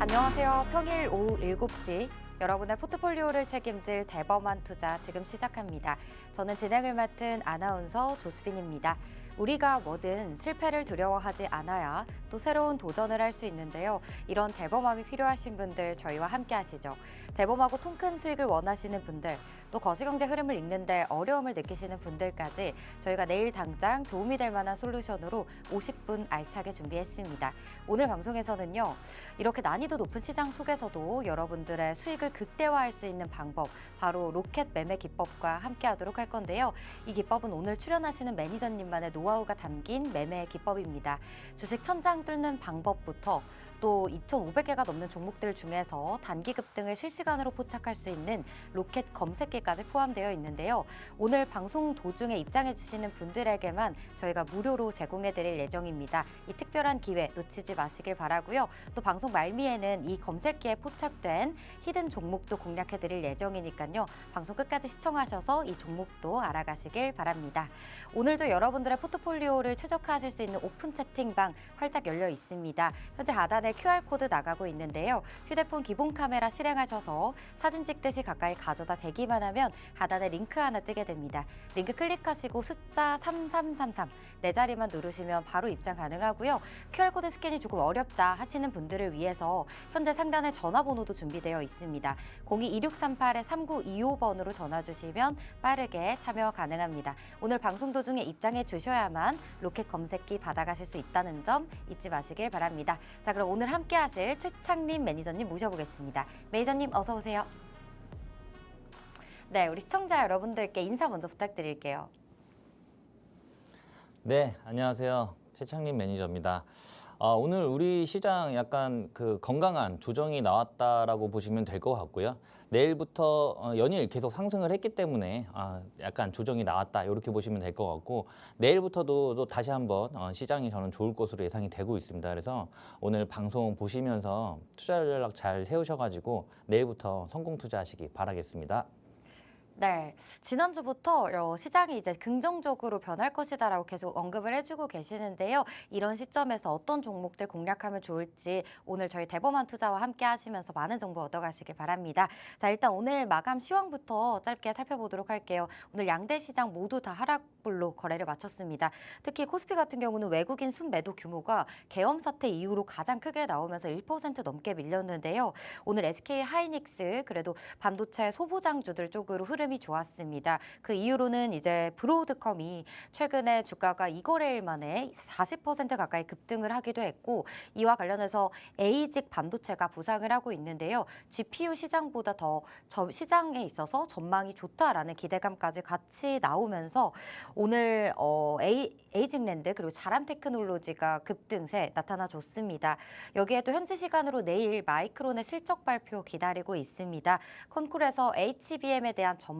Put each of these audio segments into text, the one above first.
안녕하세요. 평일 오후 7시 여러분의 포트폴리오를 책임질 대범한 투자 지금 시작합니다. 저는 진행을 맡은 아나운서 조수빈입니다. 우리가 뭐든 실패를 두려워하지 않아야 또 새로운 도전을 할 수 있는데요. 이런 대범함이 필요하신 분들 저희와 함께 하시죠. 대범하고 통 큰 수익을 원하시는 분들, 또 거시경제 흐름을 읽는데 어려움을 느끼시는 분들까지 저희가 내일 당장 도움이 될 만한 솔루션으로 50분 알차게 준비했습니다. 오늘 방송에서는요, 이렇게 난이도 높은 시장 속에서도 여러분들의 수익을 극대화할 수 있는 방법, 바로 로켓 매매 기법과 함께 하도록 할 건데요. 이 기법은 오늘 출연하시는 매니저님만의 노하우가 담긴 매매 기법입니다. 주식 천장 뚫는 방법부터 또 2,500개가 넘는 종목들 중에서 단기 급등을 실시간으로 포착할 수 있는 로켓 검색기까지 포함되어 있는데요. 오늘 방송 도중에 입장해 주시는 분들에게만 저희가 무료로 제공해 드릴 예정입니다. 이 특별한 기회 놓치지 마시길 바라고요. 또 방송 말미에는 이 검색기에 포착된 히든 종목도 공략해 드릴 예정이니까요. 방송 끝까지 시청하셔서 이 종목도 알아가시길 바랍니다. 오늘도 여러분들의 포트폴리오를 최적화하실 수 있는 오픈 채팅방 활짝 열려 있습니다. 현재 하단에 QR코드 나가고 있는데요. 휴대폰 기본 카메라 실행하셔서 사진 찍듯이 가까이 가져다 대기만 하면 하단에 링크 하나 뜨게 됩니다. 링크 클릭하시고 숫자 3333 네 자리만 누르시면 바로 입장 가능하고요. QR코드 스캔이 조금 어렵다 하시는 분들을 위해서 현재 상단에 전화번호도 준비되어 있습니다. 02-2638-3925번으로 전화 주시면 빠르게 참여 가능합니다. 오늘 방송 도중에 입장해 주셔야만 로켓 검색기 받아가실 수 있다는 점 잊지 마시길 바랍니다. 자, 그럼 오늘 함께 하실 최창림 매니저님 모셔보겠습니다. 매니저님 어서 오세요. 네, 우리 시청자 여러분들께 인사 먼저 부탁드릴게요. 네, 안녕하세요. 최창림 매니저입니다. 오늘 우리 시장 약간 건강한 조정이 나왔다라고 보시면 될 것 같고요. 내일부터 연일 계속 상승을 했기 때문에 약간 조정이 나왔다 이렇게 보시면 될 것 같고, 내일부터도 또 다시 한번 시장이 저는 좋을 것으로 예상이 되고 있습니다. 그래서 오늘 방송 보시면서 투자 전략 잘 세우셔가지고 내일부터 성공 투자하시기 바라겠습니다. 네, 지난주부터 시장이 이제 긍정적으로 변할 것이다라고 계속 언급을 해주고 계시는데요. 이런 시점에서 어떤 종목들 공략하면 좋을지 오늘 저희 대범한 투자와 함께 하시면서 많은 정보 얻어가시길 바랍니다. 자, 일단 오늘 마감 시황부터 짧게 살펴보도록 할게요. 오늘 양대 시장 모두 다 하락불로 거래를 마쳤습니다. 특히 코스피 같은 경우는 외국인 순매도 규모가 계엄 사태 이후로 가장 크게 나오면서 1% 넘게 밀렸는데요. 오늘 SK 하이닉스 그래도 반도체 소부장주들 쪽으로 흐름이 좋았습니다. 그 이후로는 이제 브로드컴이 최근에 주가가 2거래일 만에 40% 가까이 급등을 하기도 했고, 이와 관련해서 에이직 반도체가 부상을 하고 있는데요. GPU 시장보다 더 시장에 있어서 전망이 좋다라는 기대감까지 같이 나오면서 오늘 에이직랜드 그리고 자람테크놀로지가 급등세 나타나줬습니다. 여기에 또 현지 시간으로 내일 마이크론의 실적 발표 기다리고 있습니다. 컨콜에서 HBM에 대한 전망,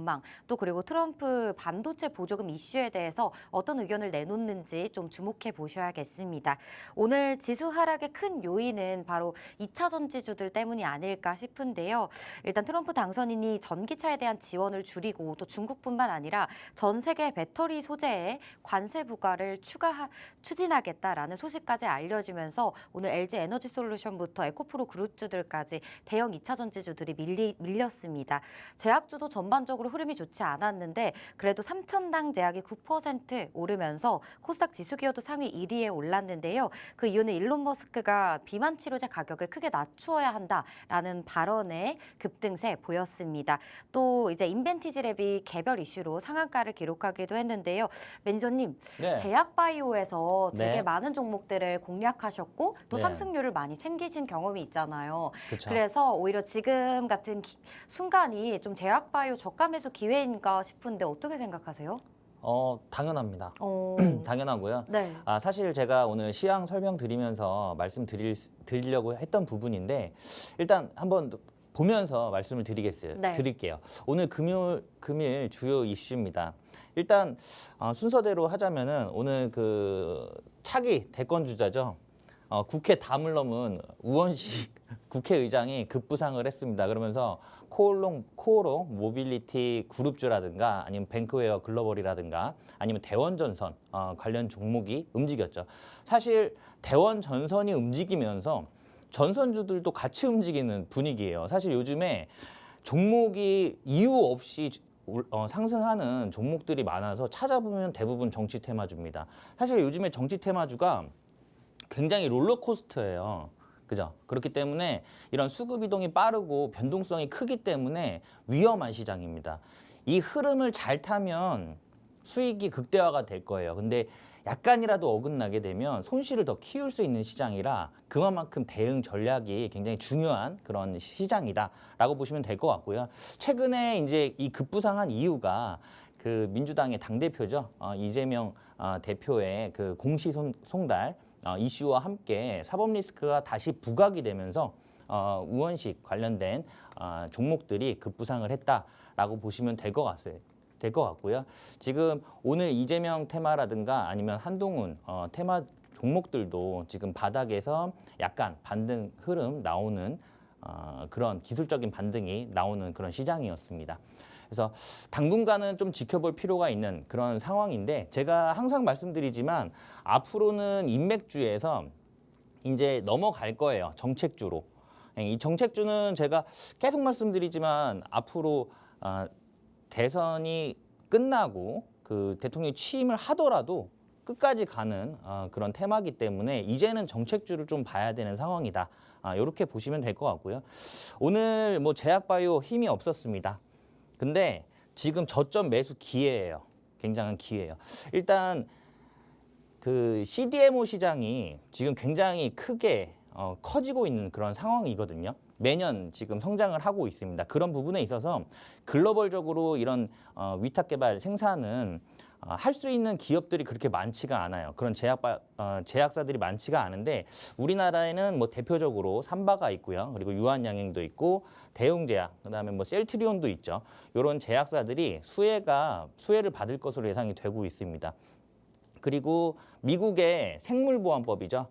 또 그리고 트럼프 반도체 보조금 이슈에 대해서 어떤 의견을 내놓는지 좀 주목해 보셔야겠습니다. 오늘 지수 하락의 큰 요인은 바로 2차 전지주들 때문이 아닐까 싶은데요. 일단 트럼프 당선인이 전기차에 대한 지원을 줄이고 또 중국뿐만 아니라 전 세계 배터리 소재에 관세 부과를 추진하겠다라는 소식까지 알려지면서 오늘 LG 에너지 솔루션부터 에코프로 그룹주들까지 대형 2차 전지주들이 밀렸습니다. 제약주도 전반적으로 흐름이 좋지 않았는데 그래도 3천당 제약이 9% 오르면서 코스닥 지수기어도 상위 1위에 올랐는데요. 그 이유는 일론 머스크가 비만 치료제 가격을 크게 낮추어야 한다라는 발언에 급등세 보였습니다. 또 이제 인벤티지랩이 개별 이슈로 상한가를 기록하기도 했는데요. 매니저님, 네. 제약바이오에서 되게 네. 많은 종목들을 공략하셨고 또 네. 상승률을 많이 챙기신 경험이 있잖아요. 그쵸. 그래서 오히려 지금 같은 순간이 좀 제약바이오 저가 매수 기회인가 싶은데 어떻게 생각하세요? 당연합니다. 당연하고요. 네. 사실 제가 오늘 시황 설명드리면서 말씀드리려고 했던 부분인데, 일단 한번 보면서 말씀을 드릴게요. 오늘 금요일 주요 이슈입니다. 일단 순서대로 하자면은 오늘 차기 대권 주자죠. 국회 담을 넘은 우원식 국회의장이 급부상을 했습니다. 그러면서 코오롱 모빌리티 그룹주라든가 아니면 뱅크웨어 글로벌이라든가 아니면 대원전선 관련 종목이 움직였죠. 사실 대원전선이 움직이면서 전선주들도 같이 움직이는 분위기예요. 사실 요즘에 종목이 이유 없이 상승하는 종목들이 많아서 찾아보면 대부분 정치 테마주입니다. 사실 요즘에 정치 테마주가 굉장히 롤러코스터예요. 그죠? 그렇기 때문에 이런 수급 이동이 빠르고 변동성이 크기 때문에 위험한 시장입니다. 이 흐름을 잘 타면 수익이 극대화가 될 거예요. 근데 약간이라도 어긋나게 되면 손실을 더 키울 수 있는 시장이라 그만큼 대응 전략이 굉장히 중요한 그런 시장이다라고 보시면 될 것 같고요. 최근에 이제 이 급부상한 이유가 그 민주당의 당대표죠. 이재명 대표의 그 공시송달 이슈와 함께 사법 리스크가 다시 부각이 되면서 우원식 관련된 종목들이 급부상을 했다라고 보시면 될 것 같고요. 지금 오늘 이재명 테마라든가 아니면 한동훈 테마 종목들도 지금 바닥에서 약간 반등 흐름 나오는 그런 기술적인 반등이 나오는 그런 시장이었습니다. 그래서 당분간은 좀 지켜볼 필요가 있는 그런 상황인데 제가 항상 말씀드리지만 앞으로는 인맥주에서 이제 넘어갈 거예요. 정책주로. 이 정책주는 제가 계속 말씀드리지만 앞으로 대선이 끝나고 그 대통령이 취임을 하더라도 끝까지 가는 그런 테마기 때문에 이제는 정책주를 좀 봐야 되는 상황이다. 이렇게 보시면 될 것 같고요. 오늘 뭐 제약바이오 힘이 없었습니다. 근데 지금 저점 매수 기회예요. 굉장한 기회예요. 일단 그 CDMO 시장이 지금 굉장히 크게 커지고 있는 그런 상황이거든요. 매년 지금 성장을 하고 있습니다. 그런 부분에 있어서 글로벌적으로 이런 위탁 개발 생산은 할 수 있는 기업들이 그렇게 많지가 않아요. 그런 제약사들이 많지가 않은데 우리나라에는 뭐 대표적으로 삼바가 있고요. 그리고 유한양행도 있고 대웅제약, 그다음에 뭐 셀트리온도 있죠. 이런 제약사들이 수혜를 받을 것으로 예상이 되고 있습니다. 그리고 미국의 생물보안법이죠.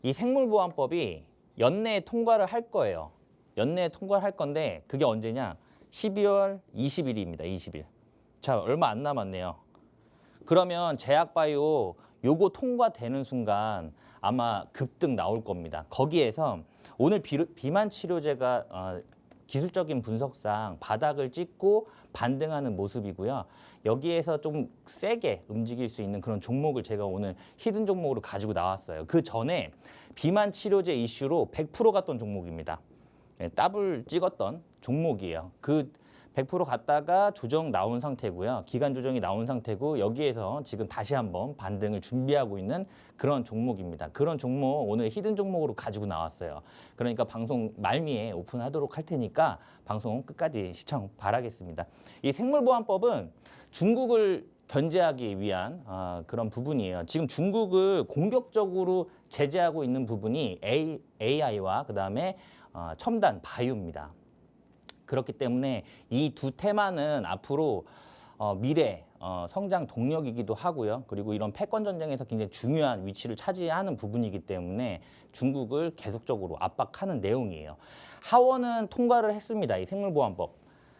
이 생물보안법이 연내에 통과를 할 거예요. 연내에 통과를 할 건데 그게 언제냐? 12월 20일입니다. 20일. 자, 얼마 안 남았네요. 그러면 제약바이오 요거 통과되는 순간 아마 급등 나올 겁니다. 거기에서 오늘 비만 치료제가 기술적인 분석상 바닥을 찍고 반등하는 모습이고요. 여기에서 좀 세게 움직일 수 있는 그런 종목을 제가 오늘 히든 종목으로 가지고 나왔어요. 그 전에 비만 치료제 이슈로 100% 갔던 종목입니다. 더블 찍었던 종목이에요. 그 100% 갔다가 조정 나온 상태고요. 기간 조정이 나온 상태고 여기에서 지금 다시 한번 반등을 준비하고 있는 그런 종목입니다. 그런 종목 오늘 히든 종목으로 가지고 나왔어요. 그러니까 방송 말미에 오픈하도록 할 테니까 방송 끝까지 시청 바라겠습니다. 이 생물보안법은 중국을 견제하기 위한 그런 부분이에요. 지금 중국을 공격적으로 제재하고 있는 부분이 AI와 그다음에 첨단 바이오입니다. 그렇기 때문에 이 두 테마는 앞으로 미래 성장 동력이기도 하고요. 그리고 이런 패권 전쟁에서 굉장히 중요한 위치를 차지하는 부분이기 때문에 중국을 계속적으로 압박하는 내용이에요. 하원은 통과를 했습니다. 이 생물보안법.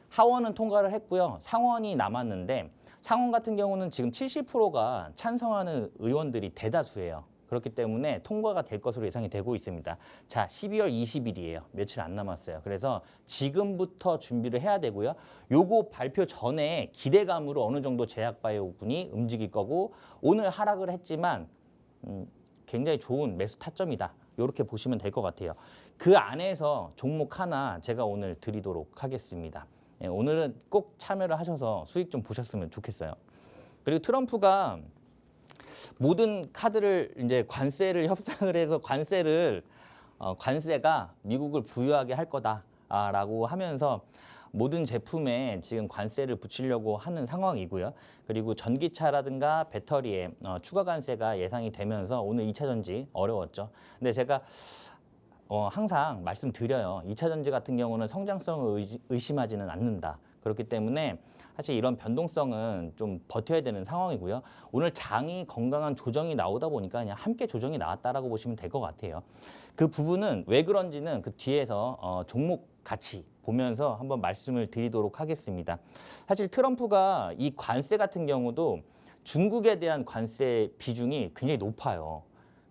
하원은 통과를 했고요. 상원이 남았는데 상원 같은 경우는 지금 70%가 찬성하는 의원들이 대다수예요. 그렇기 때문에 통과가 될 것으로 예상이 되고 있습니다. 자, 12월 20일이에요. 며칠 안 남았어요. 그래서 지금부터 준비를 해야 되고요. 요거 발표 전에 기대감으로 어느 정도 제약바이오군이 움직일 거고 오늘 하락을 했지만 굉장히 좋은 매수 타점이다. 이렇게 보시면 될 것 같아요. 그 안에서 종목 하나 제가 오늘 드리도록 하겠습니다. 오늘은 꼭 참여를 하셔서 수익 좀 보셨으면 좋겠어요. 그리고 트럼프가 모든 카드를 이제 관세를 협상을 해서 관세가 미국을 부유하게 할 거다라고 하면서 모든 제품에 지금 관세를 붙이려고 하는 상황이고요. 그리고 전기차라든가 배터리에 추가 관세가 예상이 되면서 오늘 2차 전지 어려웠죠. 근데 제가 항상 말씀드려요. 2차 전지 같은 경우는 성장성을 의심하지는 않는다. 그렇기 때문에 사실 이런 변동성은 좀 버텨야 되는 상황이고요. 오늘 장이 건강한 조정이 나오다 보니까 그냥 함께 조정이 나왔다라고 보시면 될 것 같아요. 그 부분은 왜 그런지는 그 뒤에서 종목 같이 보면서 한번 말씀을 드리도록 하겠습니다. 사실 트럼프가 이 관세 같은 경우도 중국에 대한 관세 비중이 굉장히 높아요.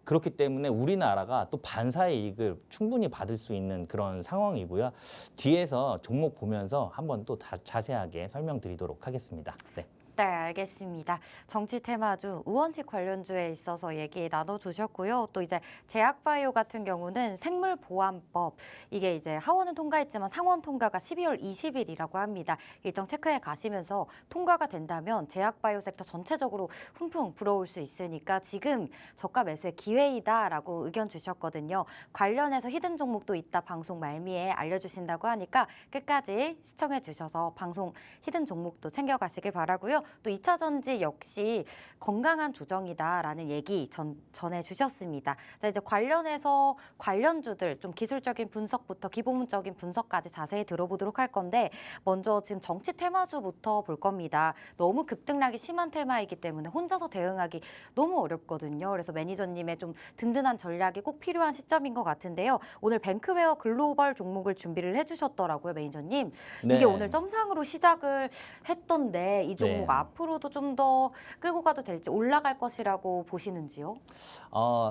그렇기 때문에 우리나라가 또 반사의 이익을 충분히 받을 수 있는 그런 상황이고요. 뒤에서 종목 보면서 한번 또 자세하게 설명드리도록 하겠습니다. 네. 네, 알겠습니다. 정치 테마주 우원식 관련주에 있어서 얘기 나눠주셨고요. 또 이제 제약바이오 같은 경우는 생물보안법 이게 이제 하원은 통과했지만 상원 통과가 12월 20일이라고 합니다. 일정 체크해 가시면서 통과가 된다면 제약바이오 섹터 전체적으로 훈풍 불어올 수 있으니까 지금 저가 매수의 기회이다라고 의견 주셨거든요. 관련해서 히든 종목도 이따 방송 말미에 알려주신다고 하니까 끝까지 시청해 주셔서 방송 히든 종목도 챙겨가시길 바라고요. 또 2차 전지 역시 건강한 조정이다라는 얘기 전해주셨습니다. 자, 이제 관련해서 관련주들 좀 기술적인 분석부터 기본적인 분석까지 자세히 들어보도록 할 건데 먼저 지금 정치 테마주부터 볼 겁니다. 너무 급등락이 심한 테마이기 때문에 혼자서 대응하기 너무 어렵거든요. 그래서 매니저님의 좀 든든한 전략이 꼭 필요한 시점인 것 같은데요. 오늘 뱅크웨어 글로벌 종목을 준비를 해주셨더라고요, 매니저님. 네. 이게 오늘 점상으로 시작을 했던데 이 종목 네. 앞으로도 좀 더 끌고 가도 될지 올라갈 것이라고 보시는지요?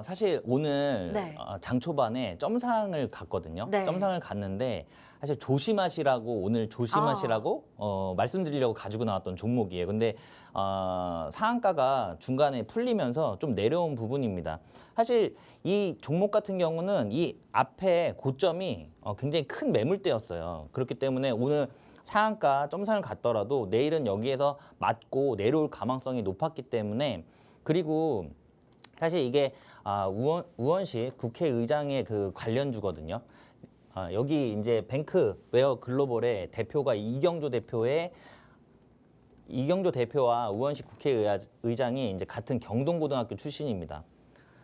사실 오늘 네. 장 초반에 점상을 갔거든요. 네. 점상을 갔는데 사실 조심하시라고 오늘 조심하시라고 말씀드리려고 가지고 나왔던 종목이에요. 근데 상한가가 중간에 풀리면서 좀 내려온 부분입니다. 사실 이 종목 같은 경우는 이 앞에 고점이 굉장히 큰 매물대였어요. 그렇기 때문에 오늘 상한가 점상을 갔더라도 내일은 여기에서 맞고 내려올 가망성이 높았기 때문에 그리고 사실 이게 우원식 국회의장의 그 관련주거든요. 여기 이제 뱅크웨어 글로벌의 대표가 이경조 대표와 우원식 국회의장이 이제 같은 경동고등학교 출신입니다.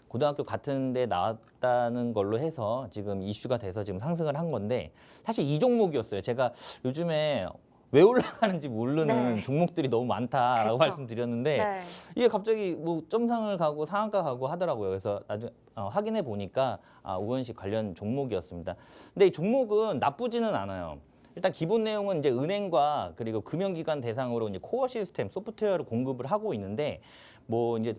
고등학교 같은 데 나왔다는 걸로 해서 지금 이슈가 돼서 지금 상승을 한 건데 사실 이 종목이었어요. 제가 요즘에 왜 올라가는지 모르는 네. 종목들이 너무 많다라고 그쵸. 말씀드렸는데 네. 이게 갑자기 뭐 점상을 가고 상한가 가고 하더라고요. 그래서 나중에 확인해 보니까 우원식 관련 종목이었습니다. 근데 이 종목은 나쁘지는 않아요. 일단 기본 내용은 이제 은행과 그리고 금융기관 대상으로 이제 코어 시스템 소프트웨어를 공급을 하고 있는데 뭐 이제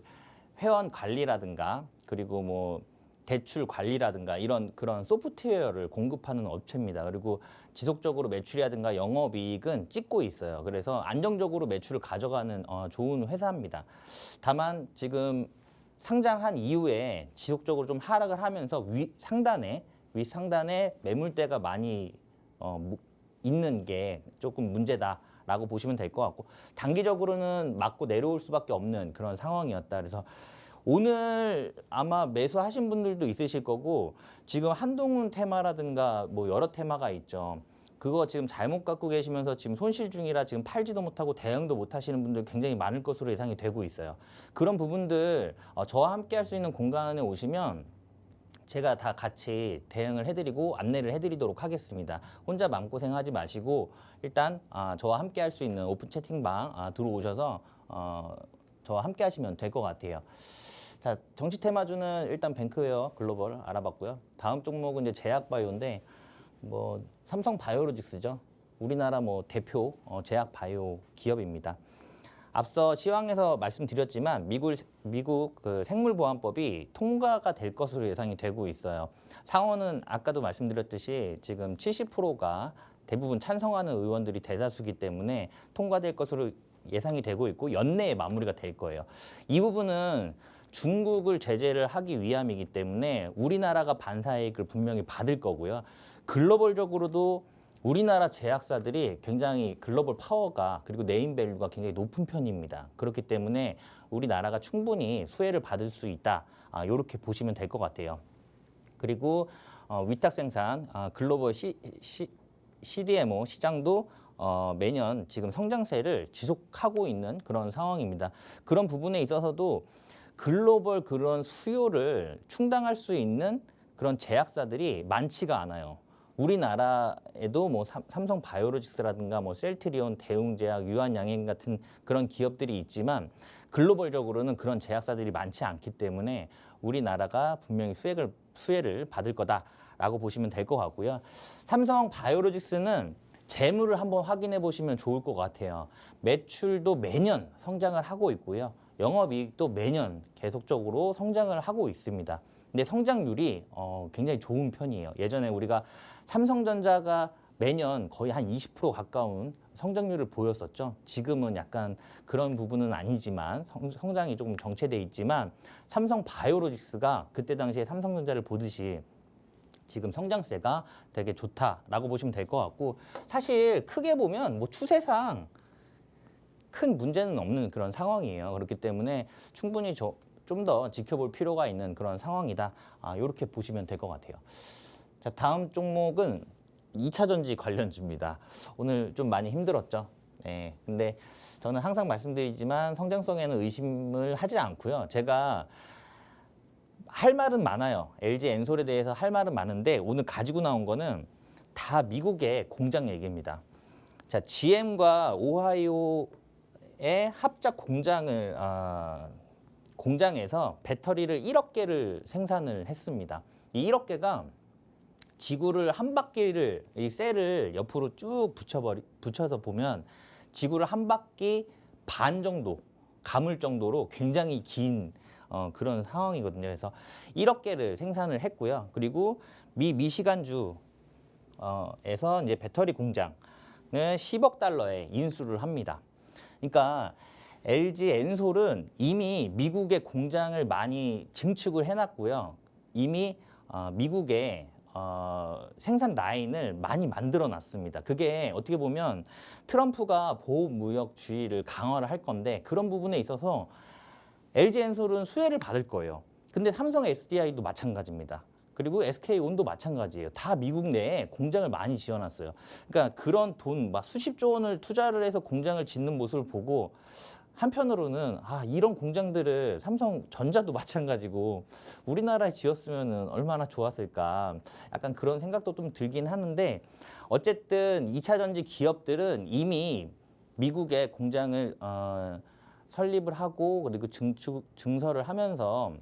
회원 관리라든가 그리고 뭐 대출 관리라든가 이런 그런 소프트웨어를 공급하는 업체입니다. 그리고 지속적으로 매출이라든가 영업이익은 찍고 있어요. 그래서 안정적으로 매출을 가져가는 좋은 회사입니다. 다만 지금 상장한 이후에 지속적으로 좀 하락을 하면서 윗상단에 매물대가 많이 있는 게 조금 문제다라고 보시면 될 것 같고 단기적으로는 맞고 내려올 수밖에 없는 그런 상황이었다. 그래서 오늘 아마 매수하신 분들도 있으실 거고 지금 한동훈 테마라든가 뭐 여러 테마가 있죠. 그거 지금 잘못 갖고 계시면서 지금 손실 중이라 지금 팔지도 못하고 대응도 못 하시는 분들 굉장히 많을 것으로 예상이 되고 있어요. 그런 부분들 저와 함께 할 수 있는 공간에 오시면 제가 다 같이 대응을 해드리고 안내를 해드리도록 하겠습니다. 혼자 마음고생하지 마시고 일단 저와 함께 할 수 있는 오픈 채팅방 들어오셔서 저와 함께 하시면 될 것 같아요. 자, 정치 테마주는 일단 뱅크웨어 글로벌 알아봤고요. 다음 종목은 이제 제약바이오인데 뭐 삼성바이오로직스죠. 우리나라 뭐 대표 제약바이오 기업입니다. 앞서 시황에서 말씀드렸지만 미국 그 생물보안법이 통과가 될 것으로 예상이 되고 있어요. 상원은 아까도 말씀드렸듯이 지금 70%가 대부분 찬성하는 의원들이 대다수기 때문에 통과될 것으로 예상이 되고 있고 연내에 마무리가 될 거예요. 이 부분은 중국을 제재를 하기 위함이기 때문에 우리나라가 반사이익을 분명히 받을 거고요. 글로벌적으로도 우리나라 제약사들이 굉장히 글로벌 파워가 그리고 네임밸류가 굉장히 높은 편입니다. 그렇기 때문에 우리나라가 충분히 수혜를 받을 수 있다. 이렇게 보시면 될 것 같아요. 그리고 위탁 생산 글로벌 CDMO 시장도 매년 지금 성장세를 지속하고 있는 그런 상황입니다. 그런 부분에 있어서도 글로벌 그런 수요를 충당할 수 있는 그런 제약사들이 많지가 않아요. 우리나라에도 뭐 삼성바이오로직스라든가 뭐 셀트리온, 대웅제약, 유한양행 같은 그런 기업들이 있지만 글로벌적으로는 그런 제약사들이 많지 않기 때문에 우리나라가 분명히 수혜를 받을 거다라고 보시면 될 것 같고요. 삼성바이오로직스는 재물을 한번 확인해 보시면 좋을 것 같아요. 매출도 매년 성장을 하고 있고요. 영업이익도 매년 계속적으로 성장을 하고 있습니다. 근데 성장률이 굉장히 좋은 편이에요. 예전에 우리가 삼성전자가 매년 거의 한 20% 가까운 성장률을 보였었죠. 지금은 약간 그런 부분은 아니지만 성장이 조금 정체돼 있지만 삼성 바이오로직스가 그때 당시에 삼성전자를 보듯이 지금 성장세가 되게 좋다라고 보시면 될 것 같고, 사실 크게 보면 뭐 추세상 큰 문제는 없는 그런 상황이에요. 그렇기 때문에 충분히 좀 더 지켜볼 필요가 있는 그런 상황이다. 이렇게 보시면 될 것 같아요. 자, 다음 종목은 2차 전지 관련주입니다. 오늘 좀 많이 힘들었죠. 네, 근데 저는 항상 말씀드리지만 성장성에는 의심을 하지 않고요. 제가 할 말은 많아요. LG 엔솔에 대해서 할 말은 많은데 오늘 가지고 나온 거는 다 미국의 공장 얘기입니다. 자, GM과 오하이오의 합작 공장에서 배터리를 1억 개를 생산을 했습니다. 이 1억 개가 지구를 한 바퀴를 이 셀을 옆으로 쭉 붙여서 보면 지구를 한 바퀴 반 정도 감을 정도로 굉장히 긴 그런 상황이거든요. 그래서 1억 개를 생산을 했고요. 그리고 미시간주에서 이제 배터리 공장을 10억 달러에 인수를 합니다. 그러니까 LG 엔솔은 이미 미국의 공장을 많이 증축을 해놨고요. 이미 미국의 생산 라인을 많이 만들어 놨습니다. 그게 어떻게 보면 트럼프가 보호무역주의를 강화를 할 건데 그런 부분에 있어서 LG 엔솔은 수혜를 받을 거예요. 근데 삼성 SDI도 마찬가지입니다. 그리고 SK온도 마찬가지예요. 다 미국 내에 공장을 많이 지어놨어요. 그러니까 그런 돈 막 수십조 원을 투자를 해서 공장을 짓는 모습을 보고 한편으로는 이런 공장들을 삼성전자도 마찬가지고 우리나라에 지었으면 얼마나 좋았을까, 약간 그런 생각도 좀 들긴 하는데, 어쨌든 2차 전지 기업들은 이미 미국에 공장을 설립을 하고 그리고 증설을 하면서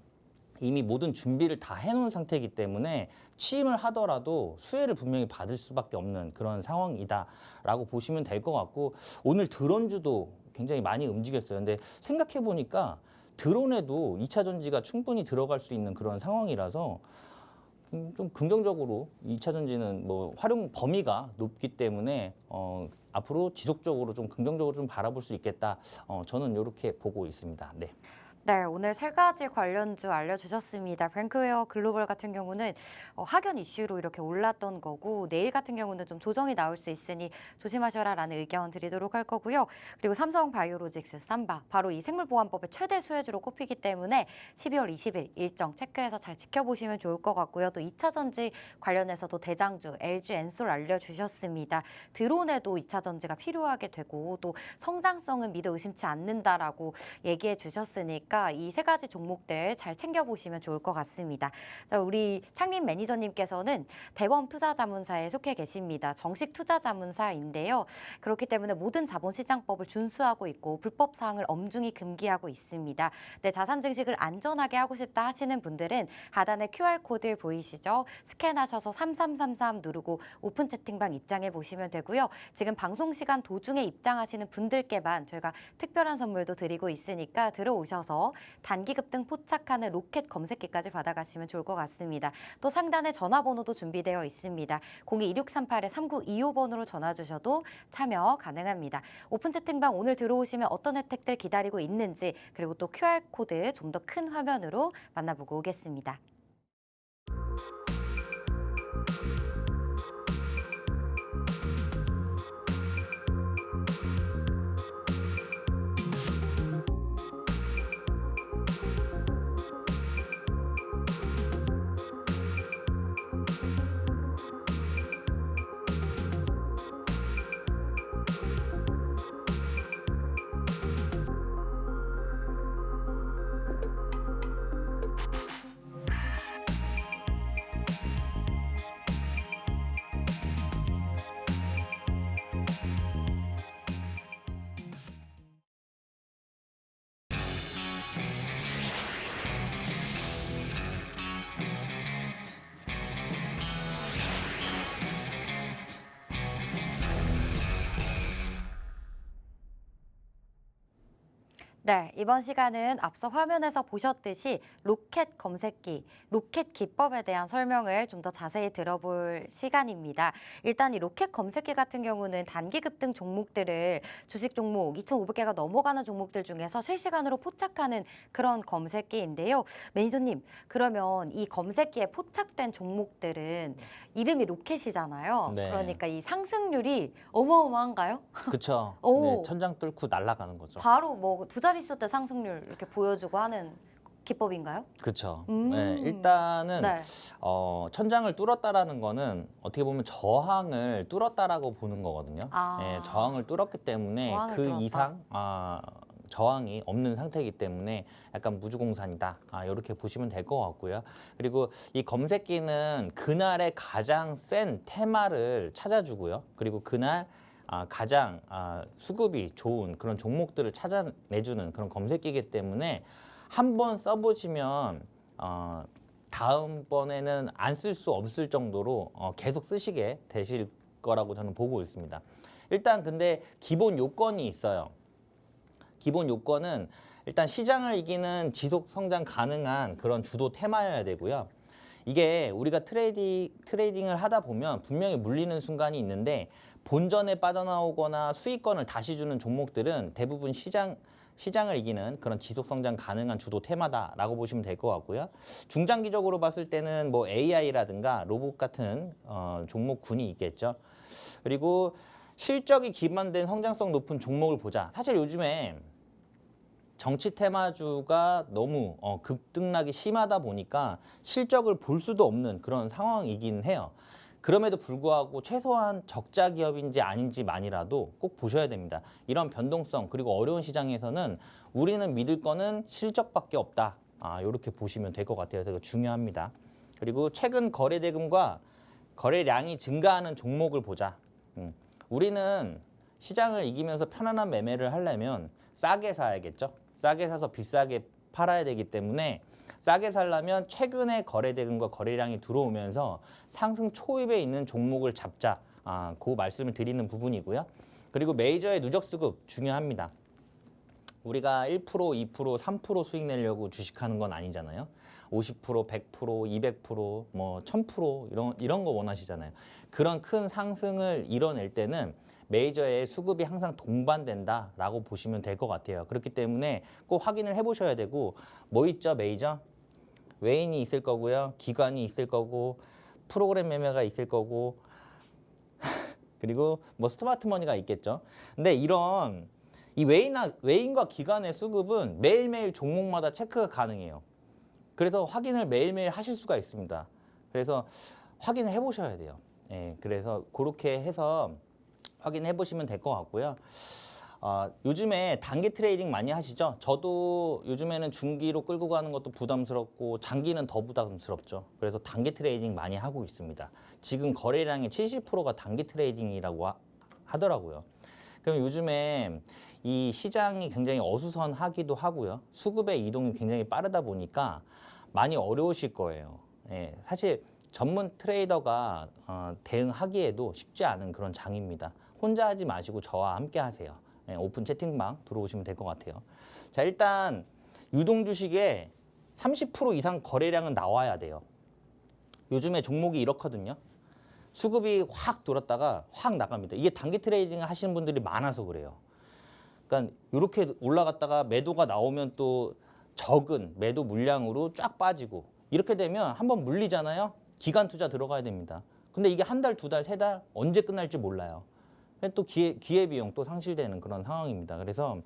이미 모든 준비를 다 해놓은 상태이기 때문에 취임을 하더라도 수혜를 분명히 받을 수밖에 없는 그런 상황이다라고 보시면 될 것 같고, 오늘 드론주도 굉장히 많이 움직였어요. 근데 생각해 보니까 드론에도 2차 전지가 충분히 들어갈 수 있는 그런 상황이라서 좀 긍정적으로 2차 전지는 뭐 활용 범위가 높기 때문에 앞으로 지속적으로 좀 긍정적으로 좀 바라볼 수 있겠다. 저는 이렇게 보고 있습니다. 네. 네, 오늘 세 가지 관련주 알려주셨습니다. 뱅크웨어 글로벌 같은 경우는 확연 이슈로 이렇게 올랐던 거고, 내일 같은 경우는 좀 조정이 나올 수 있으니 조심하셔라라는 의견 드리도록 할 거고요. 그리고 삼성 바이오로직스, 삼바, 바로 이 생물보안법의 최대 수혜주로 꼽히기 때문에 12월 20일 일정 체크해서 잘 지켜보시면 좋을 것 같고요. 또 2차 전지 관련해서도 대장주 LG 엔솔 알려주셨습니다. 드론에도 2차 전지가 필요하게 되고 또 성장성은 믿어 의심치 않는다라고 얘기해 주셨으니까 이 세 가지 종목들 잘 챙겨보시면 좋을 것 같습니다. 자, 우리 창림 매니저님께서는 대범 투자자문사에 속해 계십니다. 정식 투자자문사인데요. 그렇기 때문에 모든 자본시장법을 준수하고 있고 불법 사항을 엄중히 금기하고 있습니다. 내 자산 증식을 안전하게 하고 싶다 하시는 분들은 하단에 QR코드 보이시죠? 스캔하셔서 3333 누르고 오픈 채팅방 입장해 보시면 되고요. 지금 방송 시간 도중에 입장하시는 분들께만 저희가 특별한 선물도 드리고 있으니까 들어오셔서 단기 급등 포착하는 로켓 검색기까지 받아가시면 좋을 것 같습니다. 또 상단에 전화번호도 준비되어 있습니다. 022638-3925번으로 전화 주셔도 참여 가능합니다. 오픈 채팅방 오늘 들어오시면 어떤 혜택들 기다리고 있는지, 그리고 또 QR코드 좀 더 큰 화면으로 만나보고 오겠습니다. 네, 이번 시간은 앞서 화면에서 보셨듯이 로켓 검색기, 로켓 기법에 대한 설명을 좀 더 자세히 들어볼 시간입니다. 일단 이 로켓 검색기 같은 경우는 단기 급등 종목들을 주식 종목 2,500개가 넘어가는 종목들 중에서 실시간으로 포착하는 그런 검색기인데요. 매니저님, 그러면 이 검색기에 포착된 종목들은 이름이 로켓이잖아요. 네. 그러니까 이 상승률이 어마어마한가요? 그쵸. 오. 네, 천장 뚫고 날아가는 거죠. 바로 뭐 두 자릿수 때 상승률 이렇게 보여주고 하는 기법인가요? 그쵸. 음. 네, 일단은 네. 천장을 뚫었다라는 거는 어떻게 보면 저항을 뚫었다라고 보는 거거든요. 아. 네, 저항을 뚫었기 때문에 저항을 그 뚫었다. 이상 저항이 없는 상태이기 때문에 약간 무주공산이다. 이렇게 보시면 될 것 같고요. 그리고 이 검색기는 그날의 가장 센 테마를 찾아주고요. 그리고 그날 가장 수급이 좋은 그런 종목들을 찾아내주는 그런 검색기이기 때문에 한번 써보시면 다음번에는 안 쓸 수 없을 정도로 계속 쓰시게 되실 거라고 저는 보고 있습니다. 일단 근데 기본 요건이 있어요. 기본 요건은 일단 시장을 이기는 지속 성장 가능한 그런 주도 테마여야 되고요. 이게 우리가 트레이딩을 하다 보면 분명히 물리는 순간이 있는데 본전에 빠져나오거나 수익권을 다시 주는 종목들은 대부분 시장을 이기는 그런 지속 성장 가능한 주도 테마다라고 보시면 될 것 같고요. 중장기적으로 봤을 때는 뭐 AI라든가 로봇 같은 종목군이 있겠죠. 그리고 실적이 기반된 성장성 높은 종목을 보자. 사실 요즘에 정치 테마주가 너무 급등락이 심하다 보니까 실적을 볼 수도 없는 그런 상황이긴 해요. 그럼에도 불구하고 최소한 적자 기업인지 아닌지만이라도 꼭 보셔야 됩니다. 이런 변동성 그리고 어려운 시장에서는 우리는 믿을 거는 실적밖에 없다. 이렇게 보시면 될 것 같아요. 되게 중요합니다. 그리고 최근 거래 대금과 거래량이 증가하는 종목을 보자. 우리는 시장을 이기면서 편안한 매매를 하려면 싸게 사야겠죠. 싸게 사서 비싸게 팔아야 되기 때문에 싸게 살려면 최근에 거래 대금과 거래량이 들어오면서 상승 초입에 있는 종목을 잡자. 그 말씀을 드리는 부분이고요. 그리고 메이저의 누적 수급 중요합니다. 우리가 1%, 2%, 3% 수익 내려고 주식하는 건 아니잖아요. 50%, 100%, 200%, 뭐 1000% 이런 거 원하시잖아요. 그런 큰 상승을 이뤄낼 때는 메이저의 수급이 항상 동반된다라고 보시면 될 것 같아요. 그렇기 때문에 꼭 확인을 해보셔야 되고 뭐 있죠, 메이저? 외인이 있을 거고요. 기관이 있을 거고 프로그램 매매가 있을 거고 그리고 뭐 스마트 머니가 있겠죠. 근데 이런 이 외인과 기관의 수급은 매일매일 종목마다 체크가 가능해요. 그래서 확인을 매일매일 하실 수가 있습니다. 그래서 확인을 해보셔야 돼요. 예, 그래서 그렇게 해서 확인해 보시면 될 것 같고요. 요즘에 단기 트레이딩 많이 하시죠? 저도 요즘에는 중기로 끌고 가는 것도 부담스럽고 장기는 더 부담스럽죠. 그래서 단기 트레이딩 많이 하고 있습니다. 지금 거래량의 70%가 단기 트레이딩이라고 하더라고요. 그럼 요즘에 이 시장이 굉장히 어수선하기도 하고요. 수급의 이동이 굉장히 빠르다 보니까 많이 어려우실 거예요. 예, 사실 전문 트레이더가 대응하기에도 쉽지 않은 그런 장입니다. 혼자 하지 마시고 저와 함께 하세요. 예, 오픈 채팅방 들어오시면 될 것 같아요. 자, 일단 유동 주식에 30% 이상 거래량은 나와야 돼요. 요즘에 종목이 이렇거든요. 수급이 확 돌았다가 확 나갑니다. 이게 단기 트레이딩 하시는 분들이 많아서 그래요. 그러니까 이렇게 올라갔다가 매도가 나오면 또 적은 매도 물량으로 쫙 빠지고 이렇게 되면 한번 물리잖아요. 기간 투자 들어가야 됩니다. 근데 이게 한 달, 두 달, 세 달 언제 끝날지 몰라요. 또 기회비용 또 상실되는 그런 상황입니다. 그래서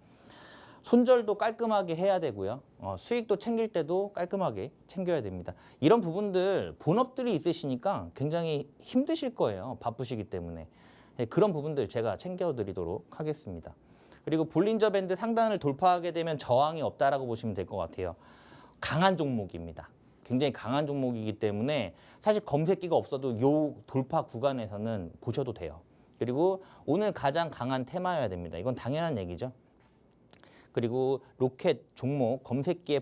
손절도 깔끔하게 해야 되고요. 수익도 챙길 때도 깔끔하게 챙겨야 됩니다. 이런 부분들 본업들이 있으시니까 굉장히 힘드실 거예요. 바쁘시기 때문에. 네, 그런 부분들 제가 챙겨드리도록 하겠습니다. 그리고 볼린저 밴드 상단을 돌파하게 되면 저항이 없다라고 보시면 될 것 같아요. 강한 종목입니다. 굉장히 강한 종목이기 때문에 사실 검색기가 없어도 요 돌파 구간에서는 보셔도 돼요. 그리고 오늘 가장 강한 테마여야 됩니다. 이건 당연한 얘기죠. 그리고 로켓 종목 검색기에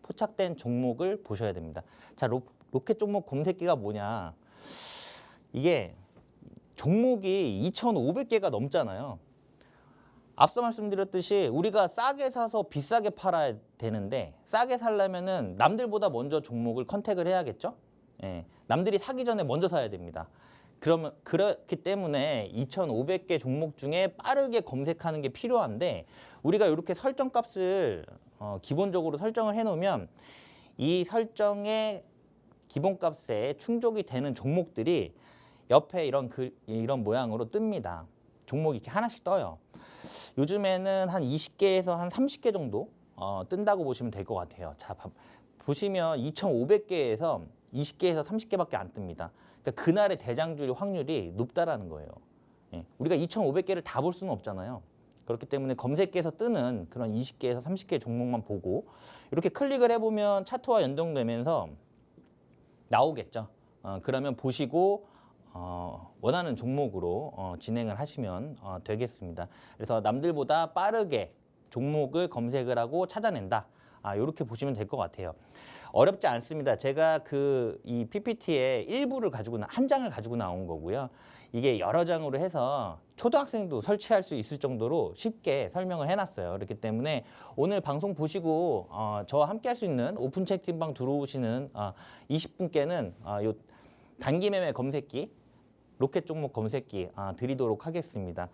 포착된 종목을 보셔야 됩니다. 자, 로켓 종목 검색기가 뭐냐? 이게 종목이 2,500개가 넘잖아요. 앞서 말씀드렸듯이 우리가 싸게 사서 비싸게 팔아야 되는데 싸게 살려면은 남들보다 먼저 종목을 컨택을 해야겠죠. 예, 남들이 사기 전에 먼저 사야 됩니다. 그러면 그렇기 때문에 2,500개 종목 중에 빠르게 검색하는 게 필요한데 우리가 이렇게 설정값을 기본적으로 설정을 해놓으면 이 설정의 기본값에 충족이 되는 종목들이 옆에 이런 모양으로 뜹니다. 종목이 이렇게 하나씩 떠요. 요즘에는 한 20개에서 한 30개 정도 뜬다고 보시면 될 것 같아요. 자, 보시면 2,500개에서 20개에서 30개밖에 안 뜹니다. 그러니까 그날의 대장주일 확률이 높다라는 거예요. 예, 우리가 2,500개를 다 볼 수는 없잖아요. 그렇기 때문에 검색기에서 뜨는 그런 20개에서 30개 종목만 보고 이렇게 클릭을 해보면 차트와 연동되면서 나오겠죠. 그러면 보시고 원하는 종목으로 진행을 하시면 되겠습니다. 그래서 남들보다 빠르게 종목을 검색을 하고 찾아낸다. 이렇게 보시면 될 것 같아요. 어렵지 않습니다. 제가 이 PPT의 일부를 한 장을 가지고 나온 거고요. 이게 여러 장으로 해서 초등학생도 설치할 수 있을 정도로 쉽게 설명을 해놨어요. 그렇기 때문에 오늘 방송 보시고 저와 함께 할 수 있는 오픈 채팅방 들어오시는 20분께는 요 단기 매매 검색기, 로켓 종목 검색기 드리도록 하겠습니다.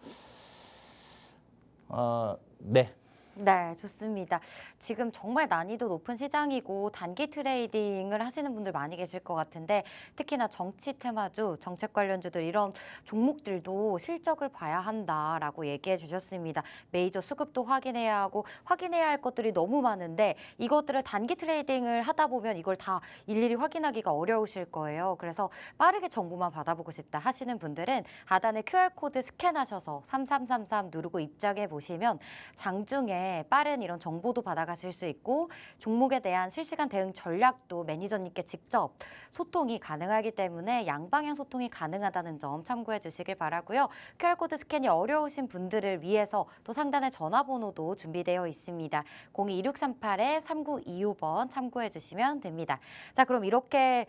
네. 네, 좋습니다. 지금 정말 난이도 높은 시장이고 단기 트레이딩을 하시는 분들 많이 계실 것 같은데 특히나 정치 테마주, 정책 관련주들 이런 종목들도 실적을 봐야 한다라고 얘기해 주셨습니다. 메이저 수급도 확인해야 하고 확인해야 할 것들이 너무 많은데 이것들을 단기 트레이딩을 하다 보면 이걸 다 일일이 확인하기가 어려우실 거예요. 그래서 빠르게 정보만 받아보고 싶다 하시는 분들은 하단에 QR코드 스캔하셔서 3333 누르고 입장해 보시면 장중에 빠른 이런 정보도 받아가실 수 있고 종목에 대한 실시간 대응 전략도 매니저님께 직접 소통이 가능하기 때문에 양방향 소통이 가능하다는 점 참고해 주시길 바라고요. QR코드 스캔이 어려우신 분들을 위해서 또 상단에 전화번호도 준비되어 있습니다. 022638-3925번 참고해 주시면 됩니다. 자, 그럼 이렇게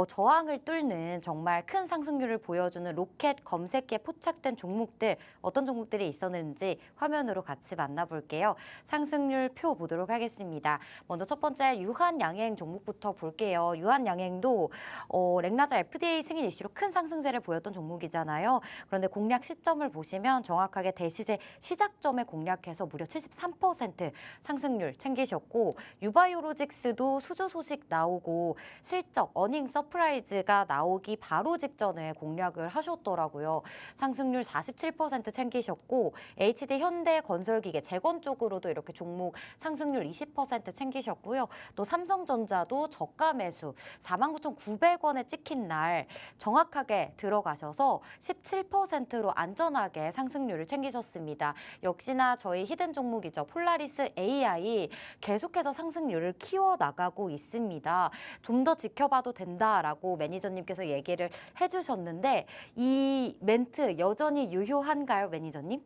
저항을 뚫는 정말 큰 상승률을 보여주는 로켓 검색기에 포착된 종목들 어떤 종목들이 있었는지 화면으로 같이 만나볼게요. 상승률 표 보도록 하겠습니다. 먼저 첫 번째 유한양행 종목부터 볼게요. 유한양행도 렉나자 FDA 승인 이슈로 큰 상승세를 보였던 종목이잖아요. 그런데 공략 시점을 보시면 정확하게 대시제 시작점에 공략해서 무려 73% 상승률 챙기셨고 유바이오로직스도 수주 소식 나오고 실적 어닝 서프라이즈가 나오기 바로 직전에 공략을 하셨더라고요. 상승률 47% 챙기셨고 HD 현대건설기계 재건 쪽으로도 이렇게 종목 상승률 20% 챙기셨고요. 또 삼성전자도 저가 매수 49,900원에 찍힌 날 정확하게 들어가셔서 17%로 안전하게 상승률을 챙기셨습니다. 역시나 저희 히든 종목이죠. 폴라리스 AI 계속해서 상승률을 키워나가고 있습니다. 좀 더 지켜봐도 된다라고 매니저님께서 얘기를 해주셨는데 이 멘트 여전히 유효한가요, 매니저님?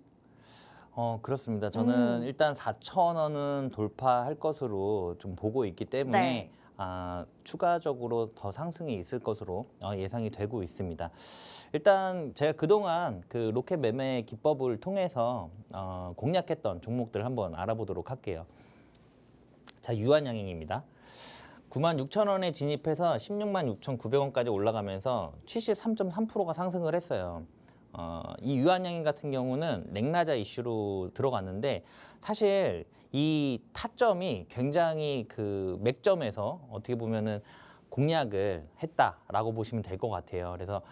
그렇습니다. 저는 일단 4,000원은 돌파할 것으로 좀 보고 있기 때문에 네. 추가적으로 더 상승이 있을 것으로 예상이 되고 있습니다. 일단 제가 그동안 그 로켓 매매 기법을 통해서 공략했던 종목들 한번 알아보도록 할게요. 자, 유한양행입니다. 96,000원에 진입해서 166,900원까지 올라가면서 73.3%가 상승을 했어요. 이 유한양행 같은 경우는 렉나자 이슈로 들어갔는데 사실 이 타점이 굉장히 그 맥점에서 어떻게 보면은 공략을 했다라고 보시면 될 것 같아요. 그래서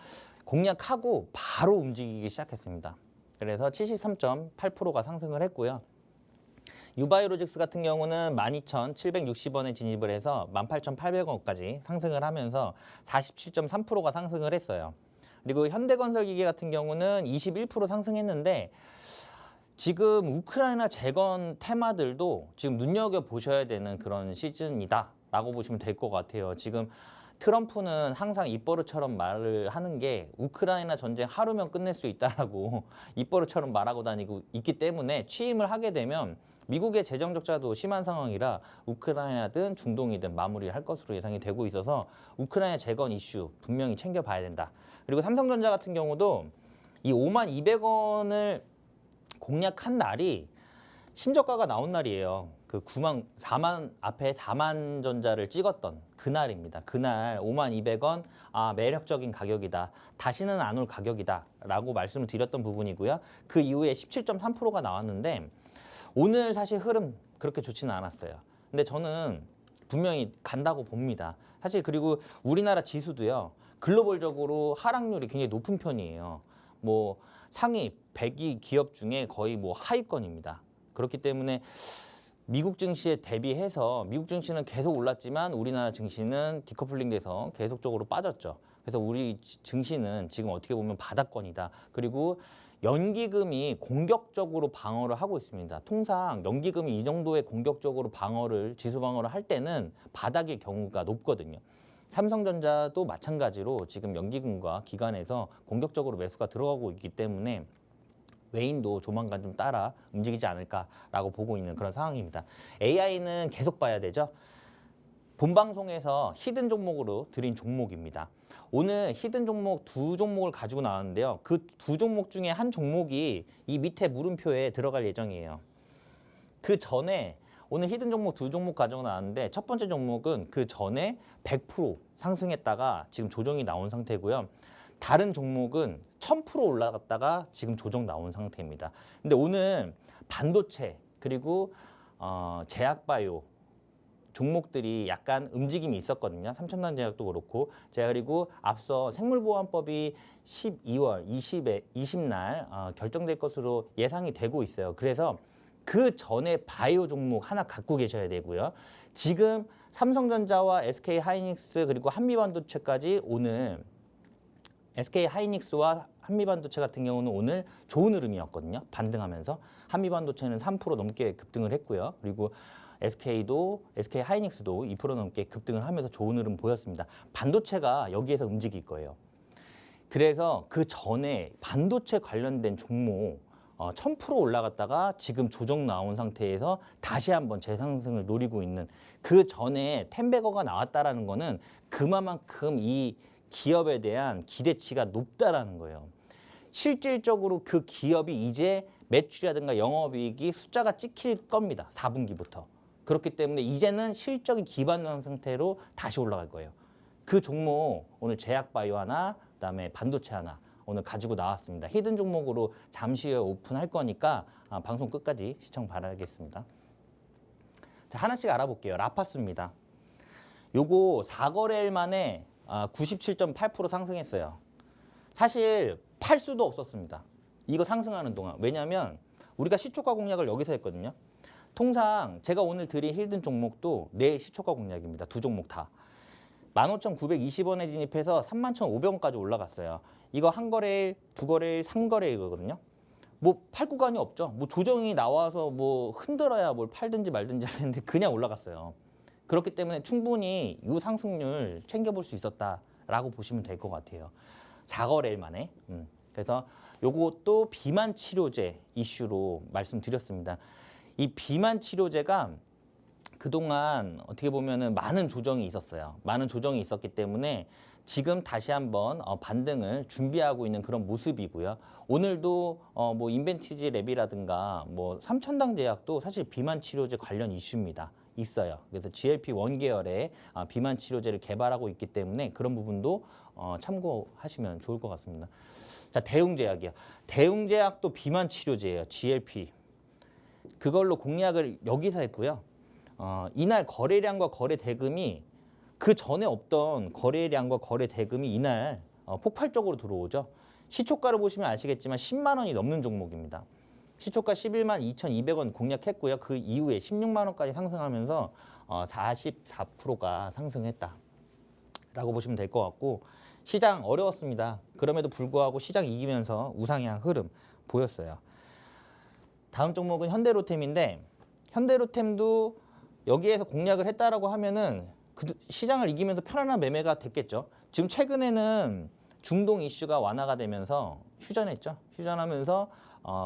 공략하고 바로 움직이기 시작했습니다. 그래서 73.8%가 상승을 했고요. 유바이오로직스 같은 경우는 12,760원에 진입을 해서 18,800원까지 상승을 하면서 47.3%가 상승을 했어요. 그리고 현대건설기계 같은 경우는 21% 상승했는데 지금 우크라이나 재건 테마들도 지금 눈여겨보셔야 되는 그런 시즌이다라고 보시면 될 것 같아요. 지금 트럼프는 항상 입버릇처럼 말을 하는 게 우크라이나 전쟁 하루면 끝낼 수 있다라고 입버릇처럼 말하고 다니고 있기 때문에 취임을 하게 되면 미국의 재정 적자도 심한 상황이라 우크라이나든 중동이든 마무리할 것으로 예상이 되고 있어서 우크라이나 재건 이슈 분명히 챙겨봐야 된다. 그리고 삼성전자 같은 경우도 이 52,200원을 공략한 날이 신저가가 나온 날이에요. 그 4만 앞에 4만 전자를 찍었던 그날입니다. 그날 5만 200원 매력적인 가격이다. 다시는 안 올 가격이다라고 말씀을 드렸던 부분이고요. 그 이후에 17.3%가 나왔는데 오늘 사실 흐름 그렇게 좋지는 않았어요. 근데 저는 분명히 간다고 봅니다. 사실 그리고 우리나라 지수도요. 글로벌적으로 하락률이 굉장히 높은 편이에요. 뭐 상위 100위 기업 중에 거의 뭐 하위권입니다. 그렇기 때문에 미국 증시에 대비해서 미국 증시는 계속 올랐지만 우리나라 증시는 디커플링돼서 계속적으로 빠졌죠. 그래서 우리 증시는 지금 어떻게 보면 바닥권이다. 그리고 연기금이 공격적으로 방어를 하고 있습니다. 통상 연기금이 이 정도의 공격적으로 지수 방어를 할 때는 바닥일 경우가 높거든요. 삼성전자도 마찬가지로 지금 연기금과 기관에서 공격적으로 매수가 들어가고 있기 때문에 외인도 조만간 좀 따라 움직이지 않을까라고 보고 있는 그런 상황입니다. AI는 계속 봐야 되죠. 본방송에서 히든 종목으로 드린 종목입니다. 오늘 히든 종목 2종목을 가지고 나왔는데요. 그 2종목 중에 한 종목이 이 밑에 물음표에 들어갈 예정이에요. 그 전에 오늘 히든 종목 2종목 가지고 나왔는데 첫 번째 종목은 그 전에 100% 상승했다가 지금 조정이 나온 상태고요. 다른 종목은 1000% 올라갔다가 지금 조정 나온 상태입니다. 근데 오늘 반도체 그리고 제약바이오 종목들이 약간 움직임이 있었거든요. 삼천단제약도 그렇고 제가 그리고 앞서 생물보안법이 12월 20날 결정될 것으로 예상이 되고 있어요. 그래서 그 전에 바이오 종목 하나 갖고 계셔야 되고요. 지금 삼성전자와 SK하이닉스 그리고 한미반도체까지 오늘 SK하이닉스와 한미반도체 같은 경우는 오늘 좋은 흐름이었거든요. 반등하면서 한미반도체는 3% 넘게 급등을 했고요. 그리고 SK하이닉스도 2% 넘게 급등을 하면서 좋은 흐름 보였습니다. 반도체가 여기에서 움직일 거예요. 그래서 그 전에 반도체 관련된 종목 1000% 올라갔다가 지금 조정 나온 상태에서 다시 한번 재상승을 노리고 있는 그 전에 텐베거가 나왔다라는 거는 그만큼 이 기업에 대한 기대치가 높다라는 거예요. 실질적으로 그 기업이 이제 매출이라든가 영업이익이 숫자가 찍힐 겁니다. 4분기부터. 그렇기 때문에 이제는 실적이 기반한 상태로 다시 올라갈 거예요. 그 종목 오늘 제약바이오 하나, 그다음에 반도체 하나 오늘 가지고 나왔습니다. 히든 종목으로 잠시 후에 오픈할 거니까 방송 끝까지 시청 바라겠습니다. 자, 하나씩 알아볼게요. 라파스입니다. 요거 4거래일 만에 97.8% 상승했어요. 사실 팔 수도 없었습니다. 이거 상승하는 동안. 왜냐하면 우리가 시초가 공략을 여기서 했거든요. 통상 제가 오늘 드린 히든 종목도 내일 시초가 공략입니다. 2종목 다. 15,920원에 진입해서 31,500원까지 올라갔어요. 이거 한 거래일, 2거래일, 3거래일이거든요. 뭐 팔 구간이 없죠. 뭐 조정이 나와서 뭐 흔들어야 뭘 팔든지 말든지 하는데 그냥 올라갔어요. 그렇기 때문에 충분히 이 상승률 챙겨볼 수 있었다라고 보시면 될 것 같아요. 4거래일 만에. 그래서 요것도 비만 치료제 이슈로 말씀드렸습니다. 이 비만 치료제가 그동안 어떻게 보면은 많은 조정이 있었어요. 많은 조정이 있었기 때문에 지금 다시 한번 반등을 준비하고 있는 그런 모습이고요. 오늘도 뭐 인벤티지 랩이라든가 뭐 삼천당 제약도 사실 비만 치료제 관련 이슈입니다. 있어요. 그래서 GLP-1 계열의 비만 치료제를 개발하고 있기 때문에 그런 부분도 참고하시면 좋을 것 같습니다. 자, 대웅제약이요. 대웅제약도 비만 치료제예요. GLP. 그걸로 공략을 여기서 했고요. 이날 거래량과 거래 대금이 그 전에 없던 거래량과 거래 대금이 이날 폭발적으로 들어오죠. 시초가를 보시면 아시겠지만 10만 원이 넘는 종목입니다. 시초가 11만 2,200원 공략했고요. 그 이후에 16만 원까지 상승하면서 44%가 상승했다라고 보시면 될 것 같고 시장 어려웠습니다. 그럼에도 불구하고 시장 이기면서 우상향 흐름 보였어요. 다음 종목은 현대로템인데 현대로템도 여기에서 공략을 했다라고 하면은 그 시장을 이기면서 편안한 매매가 됐겠죠. 지금 최근에는 중동 이슈가 완화가 되면서 휴전했죠. 휴전하면서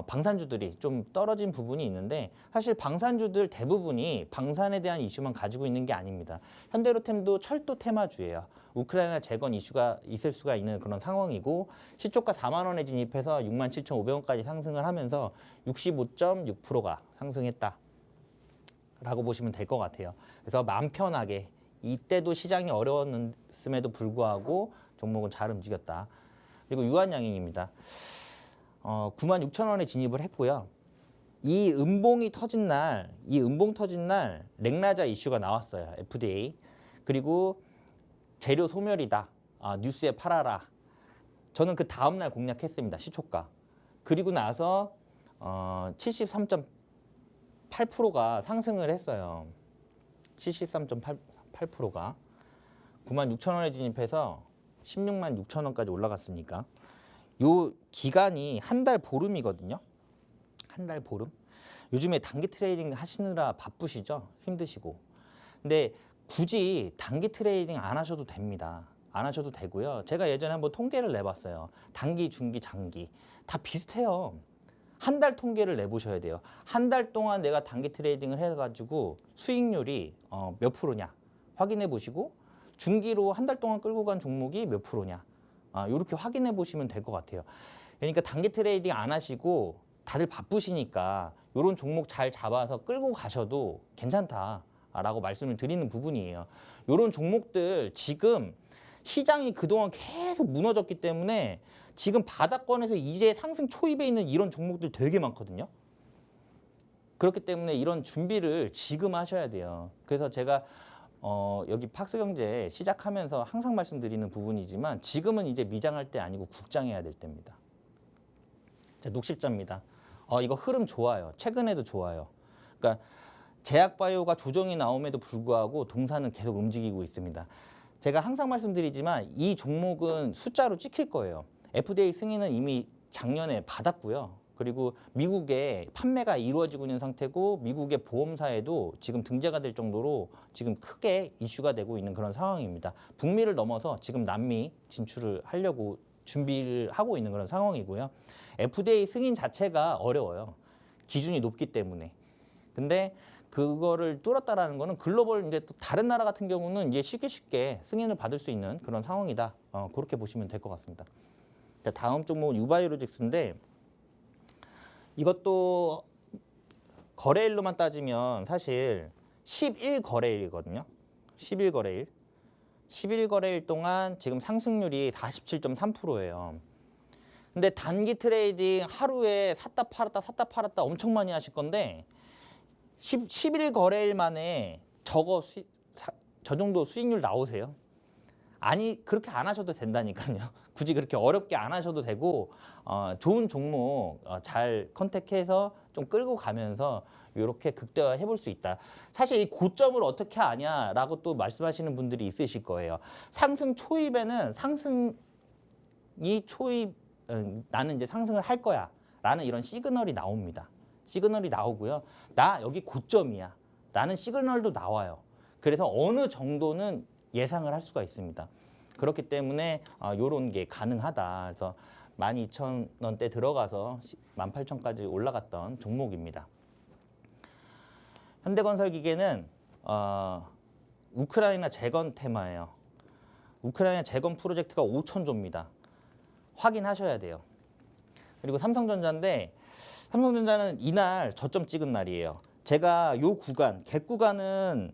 방산주들이 좀 떨어진 부분이 있는데 사실 방산주들 대부분이 방산에 대한 이슈만 가지고 있는 게 아닙니다. 현대로템도 철도 테마주예요. 우크라이나 재건 이슈가 있을 수가 있는 그런 상황이고 시초가 4만 원에 진입해서 67,500원까지 상승을 하면서 65.6%가 상승했다. 라고 보시면 될 것 같아요. 그래서 마음 편하게 이때도 시장이 어려웠음에도 불구하고 종목은 잘 움직였다. 그리고 유한양행입니다. 96,000원에 진입을 했고요. 이 음봉 터진 날 렉나자 이슈가 나왔어요. FDA. 그리고 재료 소멸이다. 뉴스에 팔아라. 저는 그 다음 날 공략했습니다. 시초가. 그리고 나서 73.8%가 상승을 했어요. 73.8%가 96,000원에 진입해서 166,000원까지 올라갔으니까 요 기간이 한 달 보름이거든요. 한 달 보름. 요즘에 단기 트레이딩 하시느라 바쁘시죠? 힘드시고. 근데 굳이 단기 트레이딩 안 하셔도 됩니다. 안 하셔도 되고요. 제가 예전에 한번 통계를 내봤어요. 단기, 중기, 장기 다 비슷해요. 한 달 통계를 내보셔야 돼요. 한 달 동안 내가 단기 트레이딩을 해가지고 수익률이 몇 프로냐 확인해 보시고 중기로 한 달 동안 끌고 간 종목이 몇 프로냐 이렇게 확인해 보시면 될 것 같아요. 그러니까 단기 트레이딩 안 하시고 다들 바쁘시니까 이런 종목 잘 잡아서 끌고 가셔도 괜찮다라고 말씀을 드리는 부분이에요. 이런 종목들 지금 시장이 그동안 계속 무너졌기 때문에 지금 바닥권에서 이제 상승 초입에 있는 이런 종목들 되게 많거든요. 그렇기 때문에 이런 준비를 지금 하셔야 돼요. 그래서 제가 여기 팍스경제 시작하면서 항상 말씀드리는 부분이지만 지금은 이제 미장할 때 아니고 국장해야 될 때입니다. 자, 녹십자입니다. 이거 흐름 좋아요. 최근에도 좋아요. 그러니까 제약바이오가 조정이 나옴에도 불구하고 동사는 계속 움직이고 있습니다. 제가 항상 말씀드리지만 이 종목은 숫자로 찍힐 거예요. FDA 승인은 이미 작년에 받았고요. 그리고 미국에 판매가 이루어지고 있는 상태고 미국의 보험사에도 지금 등재가 될 정도로 지금 크게 이슈가 되고 있는 그런 상황입니다. 북미를 넘어서 지금 남미 진출을 하려고 준비를 하고 있는 그런 상황이고요. FDA 승인 자체가 어려워요. 기준이 높기 때문에. 근데 그거를 뚫었다라는 거는 글로벌 이제 또 다른 나라 같은 경우는 이제 쉽게 승인을 받을 수 있는 그런 상황이다. 그렇게 보시면 될 것 같습니다. 자, 다음 종목은 유바이오로직스인데 이것도 거래일로만 따지면 사실 11거래일이거든요. 11거래일. 11거래일 동안 지금 상승률이 47.3%예요. 근데 단기 트레이딩 하루에 샀다 팔았다 엄청 많이 하실 건데 11거래일 만에 저 정도 수익률 나오세요? 아니 그렇게 안 하셔도 된다니까요. 굳이 그렇게 어렵게 안 하셔도 되고 좋은 종목 잘 컨택해서 좀 끌고 가면서 이렇게 극대화해 볼 수 있다. 사실 이 고점을 어떻게 아냐라고 또 말씀하시는 분들이 있으실 거예요. 상승 초입에는 나는 이제 상승을 할 거야 라는 이런 시그널이 나옵니다. 시그널이 나오고요. 나 여기 고점이야 라는 시그널도 나와요. 그래서 어느 정도는 예상을 할 수가 있습니다. 그렇기 때문에 이런 게 가능하다. 그래서 12,000원대 들어가서 18,000까지 올라갔던 종목입니다. 현대건설기계는 우크라이나 재건 테마예요. 우크라이나 재건 프로젝트가 5,000조입니다. 확인하셔야 돼요. 그리고 삼성전자인데 삼성전자는 이날 저점 찍은 날이에요. 제가 요 구간, 갭 구간은